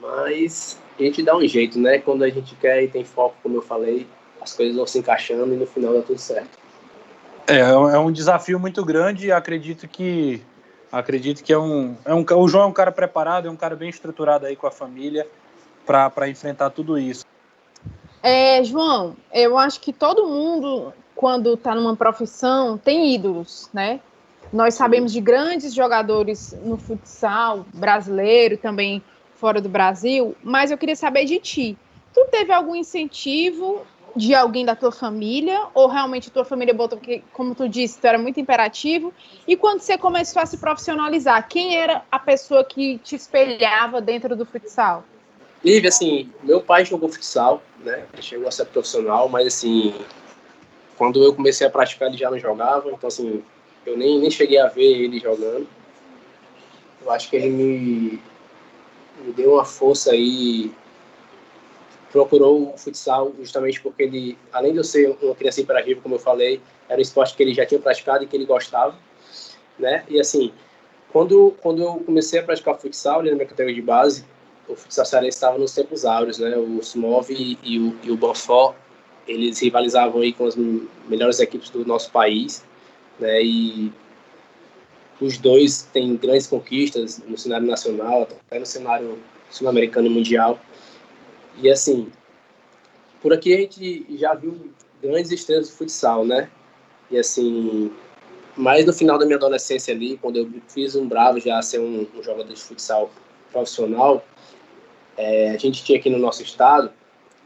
Mas a gente dá um jeito, né? Quando a gente quer e tem foco, como eu falei, as coisas vão se encaixando e no final dá tudo certo. É um desafio muito grande e acredito que o João é um cara preparado, é um cara bem estruturado aí com a família para enfrentar tudo isso. João, eu acho que todo mundo, quando está numa profissão, tem ídolos, né? Nós sabemos de grandes jogadores no futsal brasileiro, também fora do Brasil, mas eu queria saber de ti. Tu teve algum incentivo de alguém da tua família, ou realmente a tua família botou, porque, como tu disse, tu era muito imperativo, e quando você começou a se profissionalizar, quem era a pessoa que te espelhava dentro do futsal? Lívia, assim, meu pai jogou futsal, né? Chegou a ser profissional, mas assim, quando eu comecei a praticar ele já não jogava, então assim, eu nem cheguei a ver ele jogando. Eu acho que ele me deu uma força aí, procurou o futsal justamente porque ele, além de eu ser uma criança imperativa, como eu falei, era um esporte que ele já tinha praticado e que ele gostava, né? E assim, quando eu comecei a praticar futsal ali na minha categoria de base, o futsal cearense estava nos tempos áureos, né? O Smov e o Bonfort, eles rivalizavam aí com as melhores equipes do nosso país, né? E os dois têm grandes conquistas no cenário nacional, até no cenário sul-americano e mundial. E assim, por aqui a gente já viu grandes estrelas do futsal, né? E assim, mas no final da minha adolescência ali, quando eu fiz um bravo já ser um jogador de futsal profissional, a gente tinha aqui no nosso estado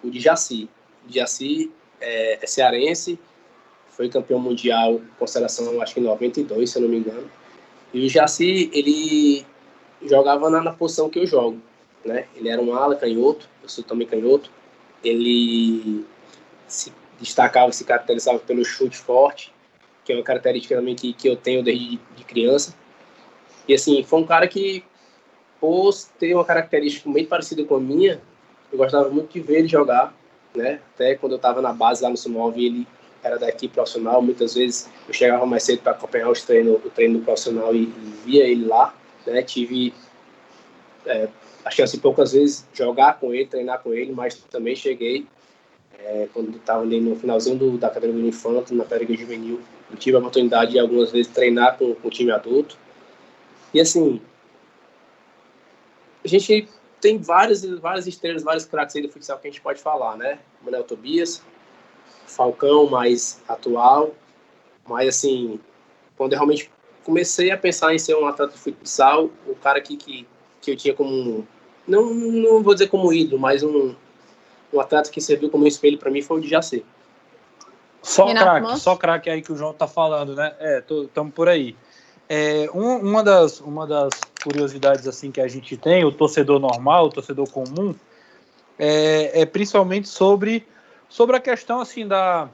o Djaci. O Djaci é cearense foi campeão mundial com seleção, acho que em 92, se eu não me engano. E o Jaci, ele jogava na posição que eu jogo, né? Ele era um ala canhoto, eu sou também canhoto. Ele se destacava, se caracterizava pelo chute forte, que é uma característica também que eu tenho desde de criança. E assim, foi um cara que, por ter uma característica muito parecida com a minha, eu gostava muito de ver ele jogar, né? Até quando eu estava na base lá no Sumov, ele era da equipe profissional. Muitas vezes eu chegava mais cedo para acompanhar o treino do profissional e via ele lá, né? Tive a chance poucas vezes jogar com ele, treinar com ele, mas também cheguei quando estava ali no finalzinho da categoria do infanto, na categoria juvenil, eu tive a oportunidade de algumas vezes treinar com o time adulto. E assim, a gente tem várias estrelas, vários craques aí do futsal que a gente pode falar, né? Manuel Tobias, Falcão mais atual, mas assim, quando eu realmente comecei a pensar em ser um atleta de futsal, o cara que eu tinha como, não vou dizer como ídolo, mas um atleta que serviu como espelho para mim foi o Djaci. Só craque aí que o João tá falando, né? Estamos por aí. Uma das curiosidades assim que a gente tem, o torcedor normal, o torcedor comum, é principalmente sobre a questão assim da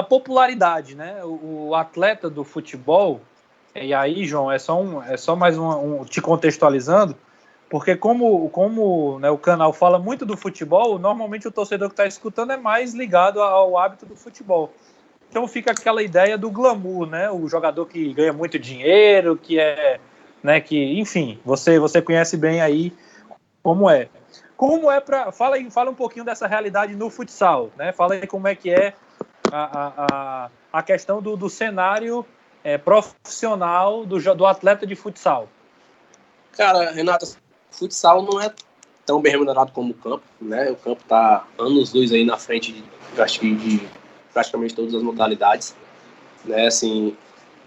popularidade, né? O atleta do futebol, e aí, João, é só mais te contextualizando, porque como né, o canal fala muito do futebol, normalmente o torcedor que está escutando é mais ligado ao hábito do futebol. Então fica aquela ideia do glamour, né? O jogador que ganha muito dinheiro, né? Enfim, você conhece bem aí como é. Fala um pouquinho dessa realidade no futsal, né? Fala aí como é que é a questão do cenário profissional do atleta de futsal. Cara, Renato, futsal não é tão bem remunerado como o campo, né? O campo está anos-luz aí na frente de praticamente todas as modalidades, né? Assim,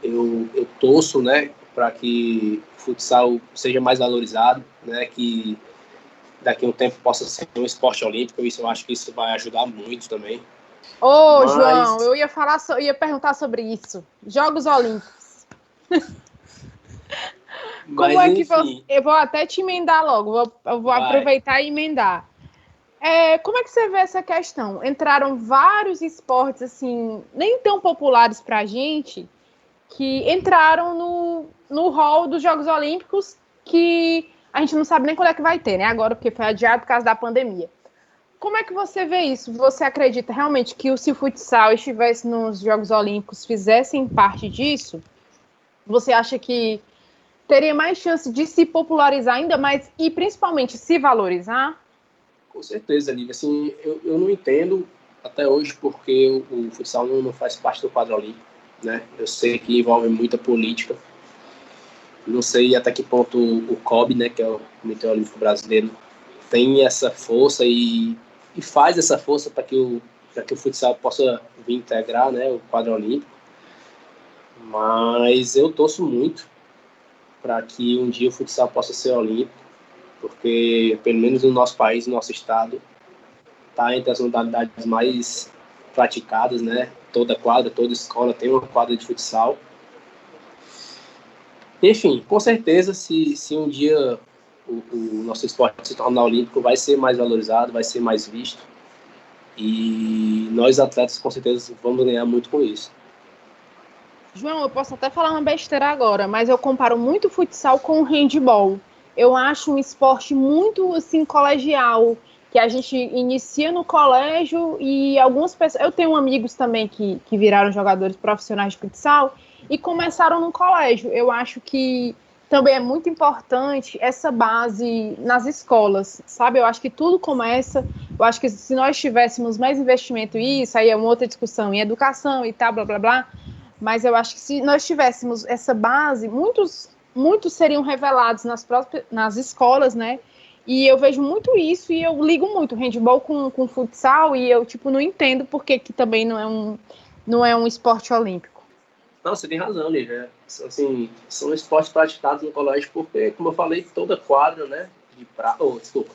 eu torço, né, para que o futsal seja mais valorizado, né? Que daqui a um tempo possa ser um esporte olímpico. Isso, eu acho que isso vai ajudar muito também. João, eu ia perguntar sobre isso. Jogos Olímpicos. Como é que você... Eu vou até te emendar logo, eu vou aproveitar e emendar. Como é que você vê essa questão? Entraram vários esportes, assim, nem tão populares pra gente, que entraram no hall dos Jogos Olímpicos, que a gente não sabe nem quando é que vai ter, né? Agora, porque foi adiado por causa da pandemia. Como é que você vê isso? Você acredita realmente que se o futsal estivesse nos Jogos Olímpicos, fizessem parte disso? Você acha que teria mais chance de se popularizar ainda mais e principalmente se valorizar? Com certeza, Lívia. Assim, eu não entendo até hoje porque o futsal não faz parte do quadro olímpico, né? Eu sei que envolve muita política. Não sei até que ponto o COB, né, que é o Comitê Olímpico Brasileiro, tem essa força e faz essa força para que o futsal possa vir integrar, né, o quadro olímpico. Mas eu torço muito para que um dia o futsal possa ser olímpico, porque pelo menos no nosso país, no nosso estado, está entre as modalidades mais praticadas, né? Toda quadra, toda escola tem uma quadra de futsal. Enfim, com certeza, se um dia o nosso esporte se tornar olímpico, vai ser mais valorizado, vai ser mais visto. E nós, atletas, com certeza, vamos ganhar muito com isso. João, eu posso até falar uma besteira agora, mas eu comparo muito o futsal com o handball. Eu acho um esporte muito, assim, colegial, que a gente inicia no colégio e algumas pessoas... Eu tenho amigos também que viraram jogadores profissionais de futsal e começaram no colégio. Eu acho que também é muito importante essa base nas escolas, sabe? Eu acho que tudo começa... Eu acho que se nós tivéssemos mais investimento nisso, aí é uma outra discussão em educação e tal, blá, blá, blá. Mas eu acho que se nós tivéssemos essa base, muitos seriam revelados nas escolas, né? E eu vejo muito isso e eu ligo muito handball com futsal e eu, tipo, não entendo por que também não é um esporte olímpico. Não, você tem razão, Lívia. Assim, são esportes praticados no colégio porque, como eu falei, toda quadra, né?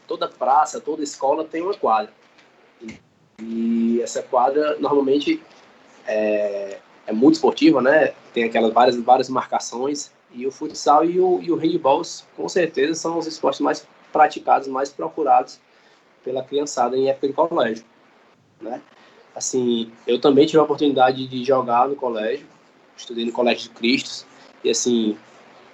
Toda praça, toda escola tem uma quadra. E essa quadra, normalmente, é muito esportiva, né? Tem aquelas várias marcações, e o futsal e o handball, com certeza, são os esportes mais praticados, mais procurados pela criançada em época de colégio, né? Assim, eu também tive a oportunidade de jogar no colégio, estudei no Colégio de Cristos, e assim,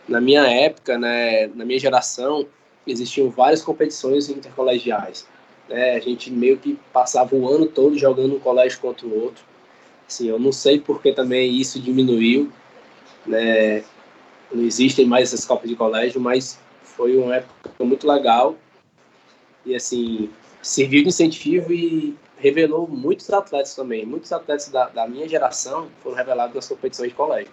na minha época, né, na minha geração, existiam várias competições intercolegiais, né? A gente meio que passava o ano todo jogando um colégio contra o outro. Assim, eu não sei porque também isso diminuiu, né? Não existem mais essas copas de colégio, mas foi uma época muito legal e assim serviu de incentivo e revelou muitos atletas também. Muitos atletas da minha geração foram revelados nas competições de colégio.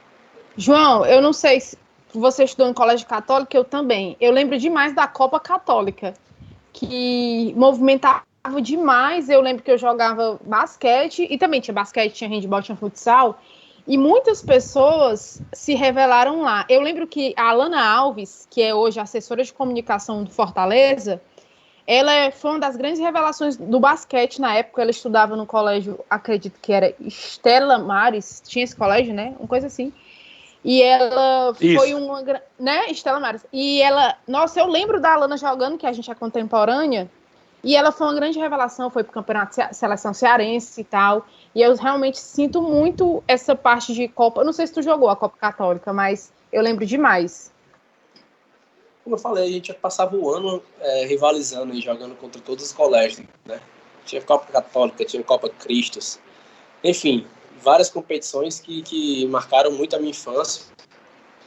João, eu não sei se você estudou em colégio católico, eu também. Eu lembro demais da Copa Católica, que movimentava demais. Eu lembro que eu jogava basquete, e também tinha basquete, tinha handebol, tinha futsal, e muitas pessoas se revelaram lá. Eu lembro que a Alana Alves, que é hoje assessora de comunicação do Fortaleza, ela foi uma das grandes revelações do basquete na época. Ela estudava no colégio, acredito que era Estela Maris, tinha esse colégio, né? Uma coisa assim. E ela foi uma, né, Estela Maris. E ela, nossa, eu lembro da Alana jogando, que a gente é contemporânea, e ela foi uma grande revelação, foi pro campeonato seleção cearense e tal. E eu realmente sinto muito essa parte de Copa. Eu não sei se tu jogou a Copa Católica, mas eu lembro demais. Como eu falei, a gente passava o ano rivalizando e jogando contra todos os colégios, né? Tinha Copa Católica, tinha Copa Cristos, enfim, várias competições que marcaram muito a minha infância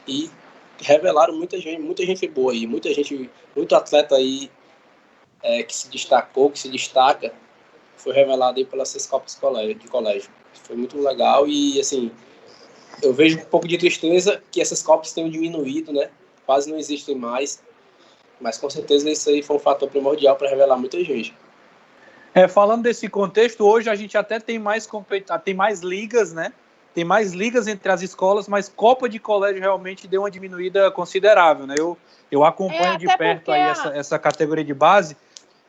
e revelaram muita gente boa aí, muito atleta aí que se destacou, que se destaca, foi revelado aí pelas 6 Copas de colégio. Foi muito legal e, assim, eu vejo um pouco de tristeza que essas Copas tenham diminuído, né? Quase não existem mais, mas com certeza isso aí foi um fator primordial para revelar muita gente. Falando desse contexto, hoje a gente até tem mais ligas, né? Tem mais ligas entre as escolas, mas Copa de colégio realmente deu uma diminuída considerável, né? Eu acompanho de perto aí essa categoria de base.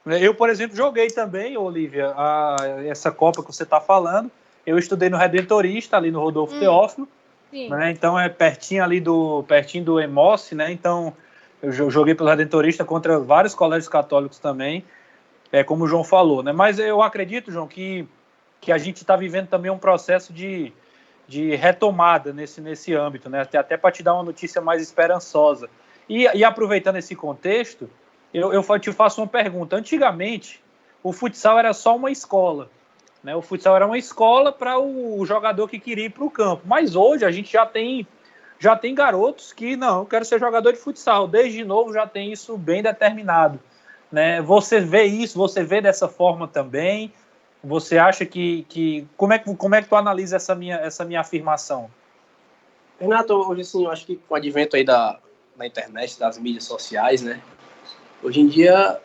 Eu, por exemplo, joguei também, Olívia, essa Copa que você está falando. Eu estudei no Redentorista, ali no Rodolfo Teófilo, né? Então é pertinho do Emoce, né? Então eu joguei pelo Redentorista contra vários colégios católicos também, como o João falou, né? Mas eu acredito, João, que a gente está vivendo também um processo de retomada nesse âmbito, né? Até para te dar uma notícia mais esperançosa. E aproveitando esse contexto, eu te faço uma pergunta. Antigamente, o futsal era só uma escola, né? O futsal era uma escola para o jogador que queria ir para o campo. Mas hoje a gente já tem garotos que, não, eu quero ser jogador de futsal. Desde novo já tem isso bem determinado, né? Você vê isso, você vê dessa forma também? Você acha que como é que tu analisa essa minha afirmação? Renato, hoje assim, eu acho que com o advento aí da internet, das mídias sociais, né? Hoje em dia,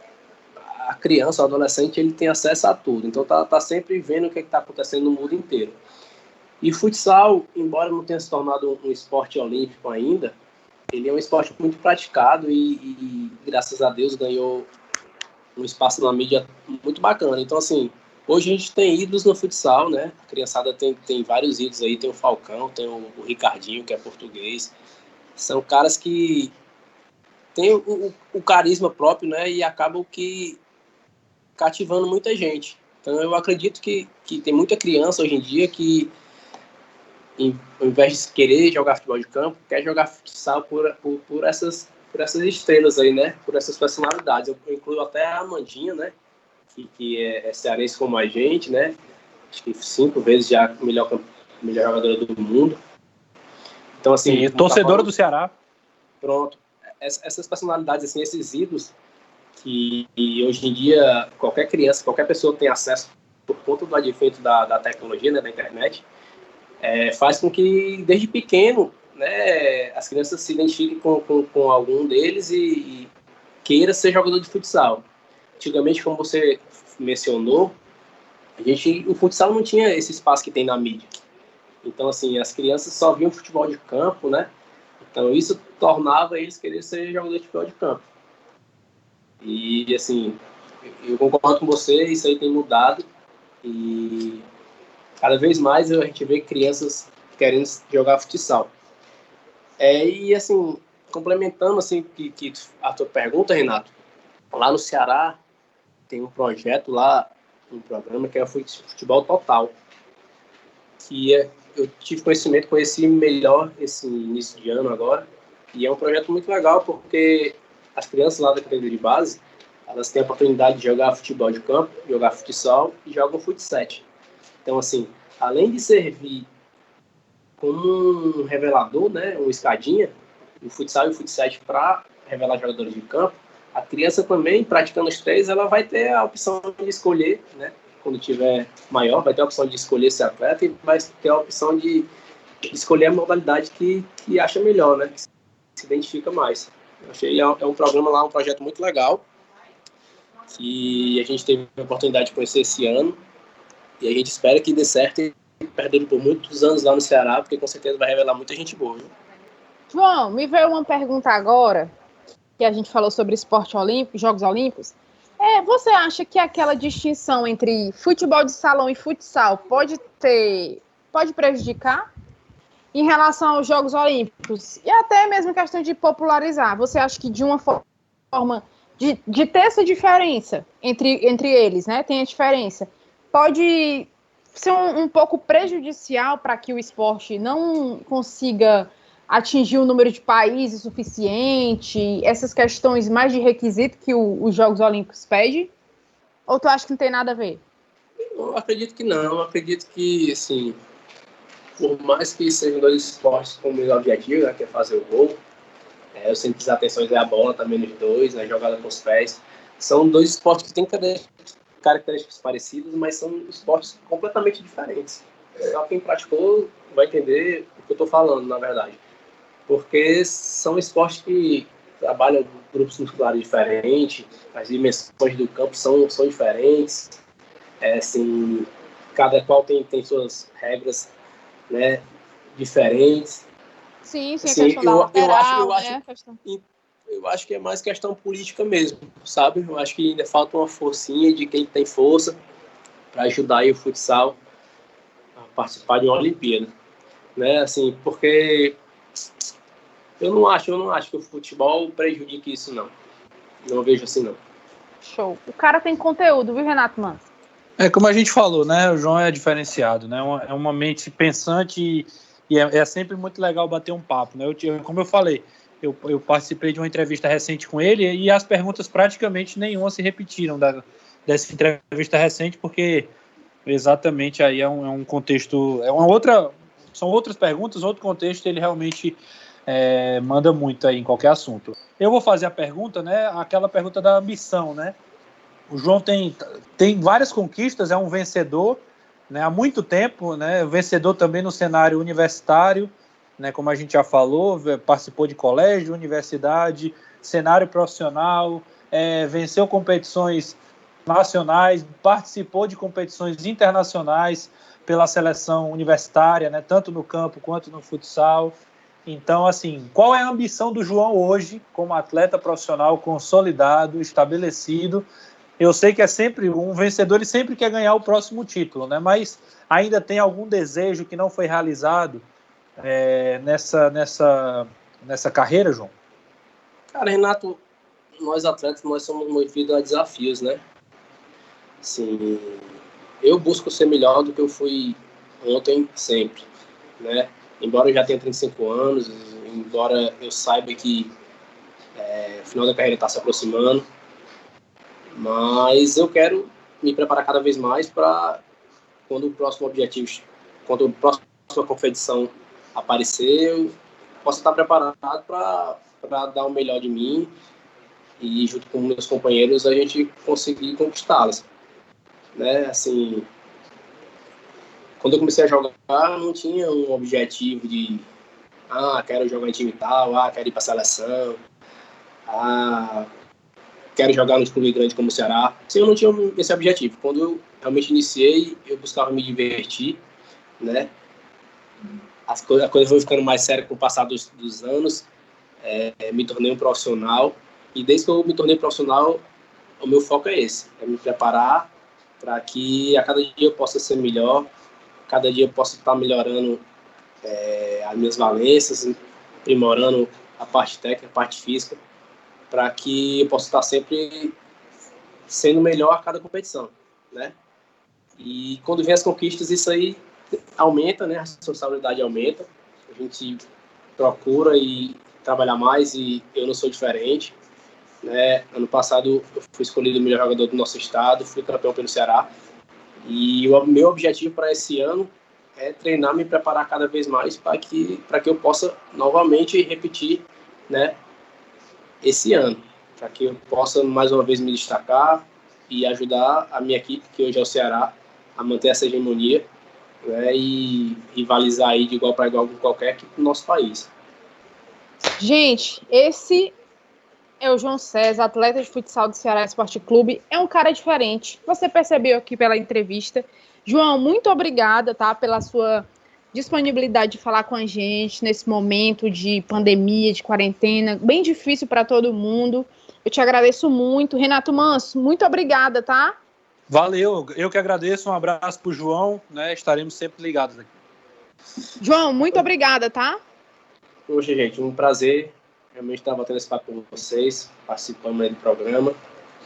a criança, o adolescente, ele tem acesso a tudo. Então, tá sempre vendo o que está acontecendo no mundo inteiro. E futsal, embora não tenha se tornado um esporte olímpico ainda, ele é um esporte muito praticado e graças a Deus, ganhou um espaço na mídia muito bacana. Então, assim, hoje a gente tem ídolos no futsal, né? A criançada tem vários ídolos aí. Tem o Falcão, tem o Ricardinho, que é português. São caras que têm o carisma próprio, né? E acabam que cativando muita gente. Então, eu acredito que tem muita criança hoje em dia que, ao invés de querer jogar futebol de campo, quer jogar futsal por essas estrelas aí, né? Por essas personalidades. Eu incluo até a Amandinha, né? Que é cearense como a gente, né? Acho que 5 vezes já melhor jogadora do mundo. Então, assim... torcedora do Ceará. Pronto. Essas personalidades, assim, esses ídolos, que hoje em dia qualquer criança, qualquer pessoa tem acesso por conta do advento da tecnologia, né, da internet, faz com que, desde pequeno, né, as crianças se identifiquem com algum deles e queira ser jogador de futsal. Antigamente, como você mencionou, o futsal não tinha esse espaço que tem na mídia. Então, assim, as crianças só viam futebol de campo, né? Então, isso tornava eles querer ser jogador de futebol de campo. E, assim, eu concordo com você, isso aí tem mudado. E Cada vez mais a gente vê crianças querendo jogar futsal. E assim, complementando assim, que a tua pergunta, Renato, lá no Ceará tem um projeto lá, um programa que é o Futebol Total, eu tive conheci melhor esse início de ano agora, e é um projeto muito legal porque as crianças lá da categoria de base, elas têm a oportunidade de jogar futebol de campo, jogar futsal e jogam futsal. Então, assim, além de servir como um revelador, né, uma escadinha, o futsal e o futsal para revelar jogadores de campo, a criança também, praticando os três, ela vai ter a opção de escolher, né, quando tiver maior, vai ter a opção de escolher ser atleta e vai ter a opção de escolher a modalidade que acha melhor, né, que se identifica mais. Eu achei um programa lá, um projeto muito legal, que a gente teve a oportunidade de conhecer esse ano, e a gente espera que dê certo e perdendo por muitos anos lá no Ceará, porque com certeza vai revelar muita gente boa. Viu? João, me veio uma pergunta agora, que a gente falou sobre esporte olímpico, Jogos Olímpicos. Você acha que aquela distinção entre futebol de salão e futsal pode prejudicar em relação aos Jogos Olímpicos? E até mesmo questão de popularizar. Você acha que de uma forma de ter essa diferença entre eles, né? Tem a diferença. Pode ser um pouco prejudicial para que o esporte não consiga atingir o número de países suficiente, essas questões mais de requisito que os Jogos Olímpicos pedem? Ou tu acha que não tem nada a ver? Eu acredito que não. Eu acredito que, assim, por mais que sejam dois esportes com o mesmo objetivo, né, que é fazer o gol, eu sempre fiz atenções a bola também nos dois, né, jogada com os pés. São dois esportes que têm características parecidas, mas são esportes completamente diferentes. Só quem praticou vai entender o que eu estou falando, na verdade. Porque são esportes que trabalham grupos musculares diferentes, as dimensões do campo são diferentes, assim, cada qual tem suas regras, né, diferentes. Sim, Assim, a questão da lateral, né? Eu acho que é mais questão política mesmo, sabe? Eu acho que ainda falta uma forcinha de quem tem força para ajudar aí o futsal a participar de uma Olimpíada, né? Assim, porque eu não acho que o futebol prejudique isso, não. Não vejo assim, não. Show. O cara tem conteúdo, viu, Renato Manso? Como a gente falou, né? O João é diferenciado, né? É uma mente pensante e é sempre muito legal bater um papo, né? Como eu falei, eu participei de uma entrevista recente com ele e as perguntas praticamente nenhuma se repetiram dessa entrevista recente, porque exatamente aí é um contexto, são outras perguntas, outro contexto, ele realmente manda muito aí em qualquer assunto. Eu vou fazer a pergunta, né? Aquela pergunta da ambição, né? O João tem várias conquistas, é um vencedor, né, há muito tempo, né, vencedor também no cenário universitário, né, como a gente já falou, participou de colégio, universidade, cenário profissional, venceu competições nacionais, participou de competições internacionais pela seleção universitária, né, tanto no campo quanto no futsal. Então, assim, qual é a ambição do João hoje, como atleta profissional consolidado, estabelecido? Eu sei que é sempre um vencedor, ele sempre quer ganhar o próximo título, né? Mas ainda tem algum desejo que não foi realizado nessa carreira, João? Cara, Renato, nós atletas, nós somos movidos a desafios, né? Assim, eu busco ser melhor do que eu fui ontem, sempre, né? Embora eu já tenha 35 anos, embora eu saiba que o final da carreira está se aproximando, mas eu quero me preparar cada vez mais para quando a próxima competição aparecer, eu possa estar preparado para dar o melhor de mim e junto com meus companheiros a gente conseguir conquistá-las, né? Assim, quando eu comecei a jogar, não tinha um objetivo de quero jogar em time tal, quero ir para a seleção, quero jogar no clube grande como o Ceará. Sim, eu não tinha esse objetivo. Quando eu realmente iniciei, eu buscava me divertir, né? A coisa foi ficando mais séria com o passar dos anos. Me tornei um profissional. E desde que eu me tornei profissional, o meu foco é esse. É me preparar para que a cada dia eu possa ser melhor, cada dia eu possa estar melhorando as minhas valências, aprimorando a parte técnica, a parte física, para que eu possa estar sempre sendo melhor a cada competição, né? E quando vem as conquistas, isso aí aumenta, né? A responsabilidade aumenta, a gente procura e trabalhar mais, e eu não sou diferente, né? Ano passado eu fui escolhido o melhor jogador do nosso estado, fui campeão pelo Ceará, e o meu objetivo para esse ano é treinar, me preparar cada vez mais para que eu possa novamente repetir, né, esse ano, para que eu possa mais uma vez me destacar e ajudar a minha equipe, que hoje é o Ceará, a manter essa hegemonia, né, e rivalizar aí de igual para igual com qualquer equipe do nosso país. Gente, esse é o João César, atleta de futsal do Ceará Esporte Clube. É um cara diferente. Você percebeu aqui pela entrevista. João, muito obrigada, tá, pela sua disponibilidade de falar com a gente nesse momento de pandemia, de quarentena, bem difícil para todo mundo. Eu te agradeço muito. Renato Manso, muito obrigada, tá? Valeu, eu que agradeço. Um abraço pro João, né? Estaremos sempre ligados aqui. João, muito obrigada, tá? Poxa, gente, um prazer realmente estar batendo esse papo com vocês, participando aí do programa,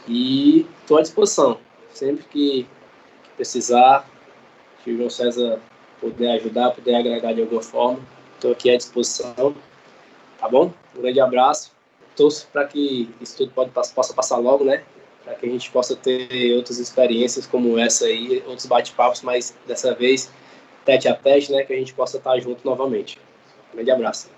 e estou à disposição. Sempre que precisar, se o João César puder ajudar, puder agregar de alguma forma, estou aqui à disposição, tá bom? Um grande abraço. Torço para que isso tudo possa passar logo, né? Para que a gente possa ter outras experiências como essa aí, outros bate-papos, mas dessa vez tete a tete, né? Que a gente possa estar junto novamente. Um grande abraço.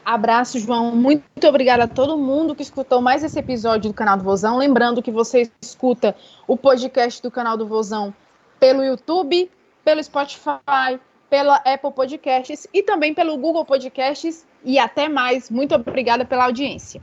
Abraço, João. Muito obrigada a todo mundo que escutou mais esse episódio do Canal do Vozão. Lembrando que você escuta o podcast do Canal do Vozão pelo YouTube, pelo Spotify, pela Apple Podcasts e também pelo Google Podcasts. E até mais. Muito obrigada pela audiência.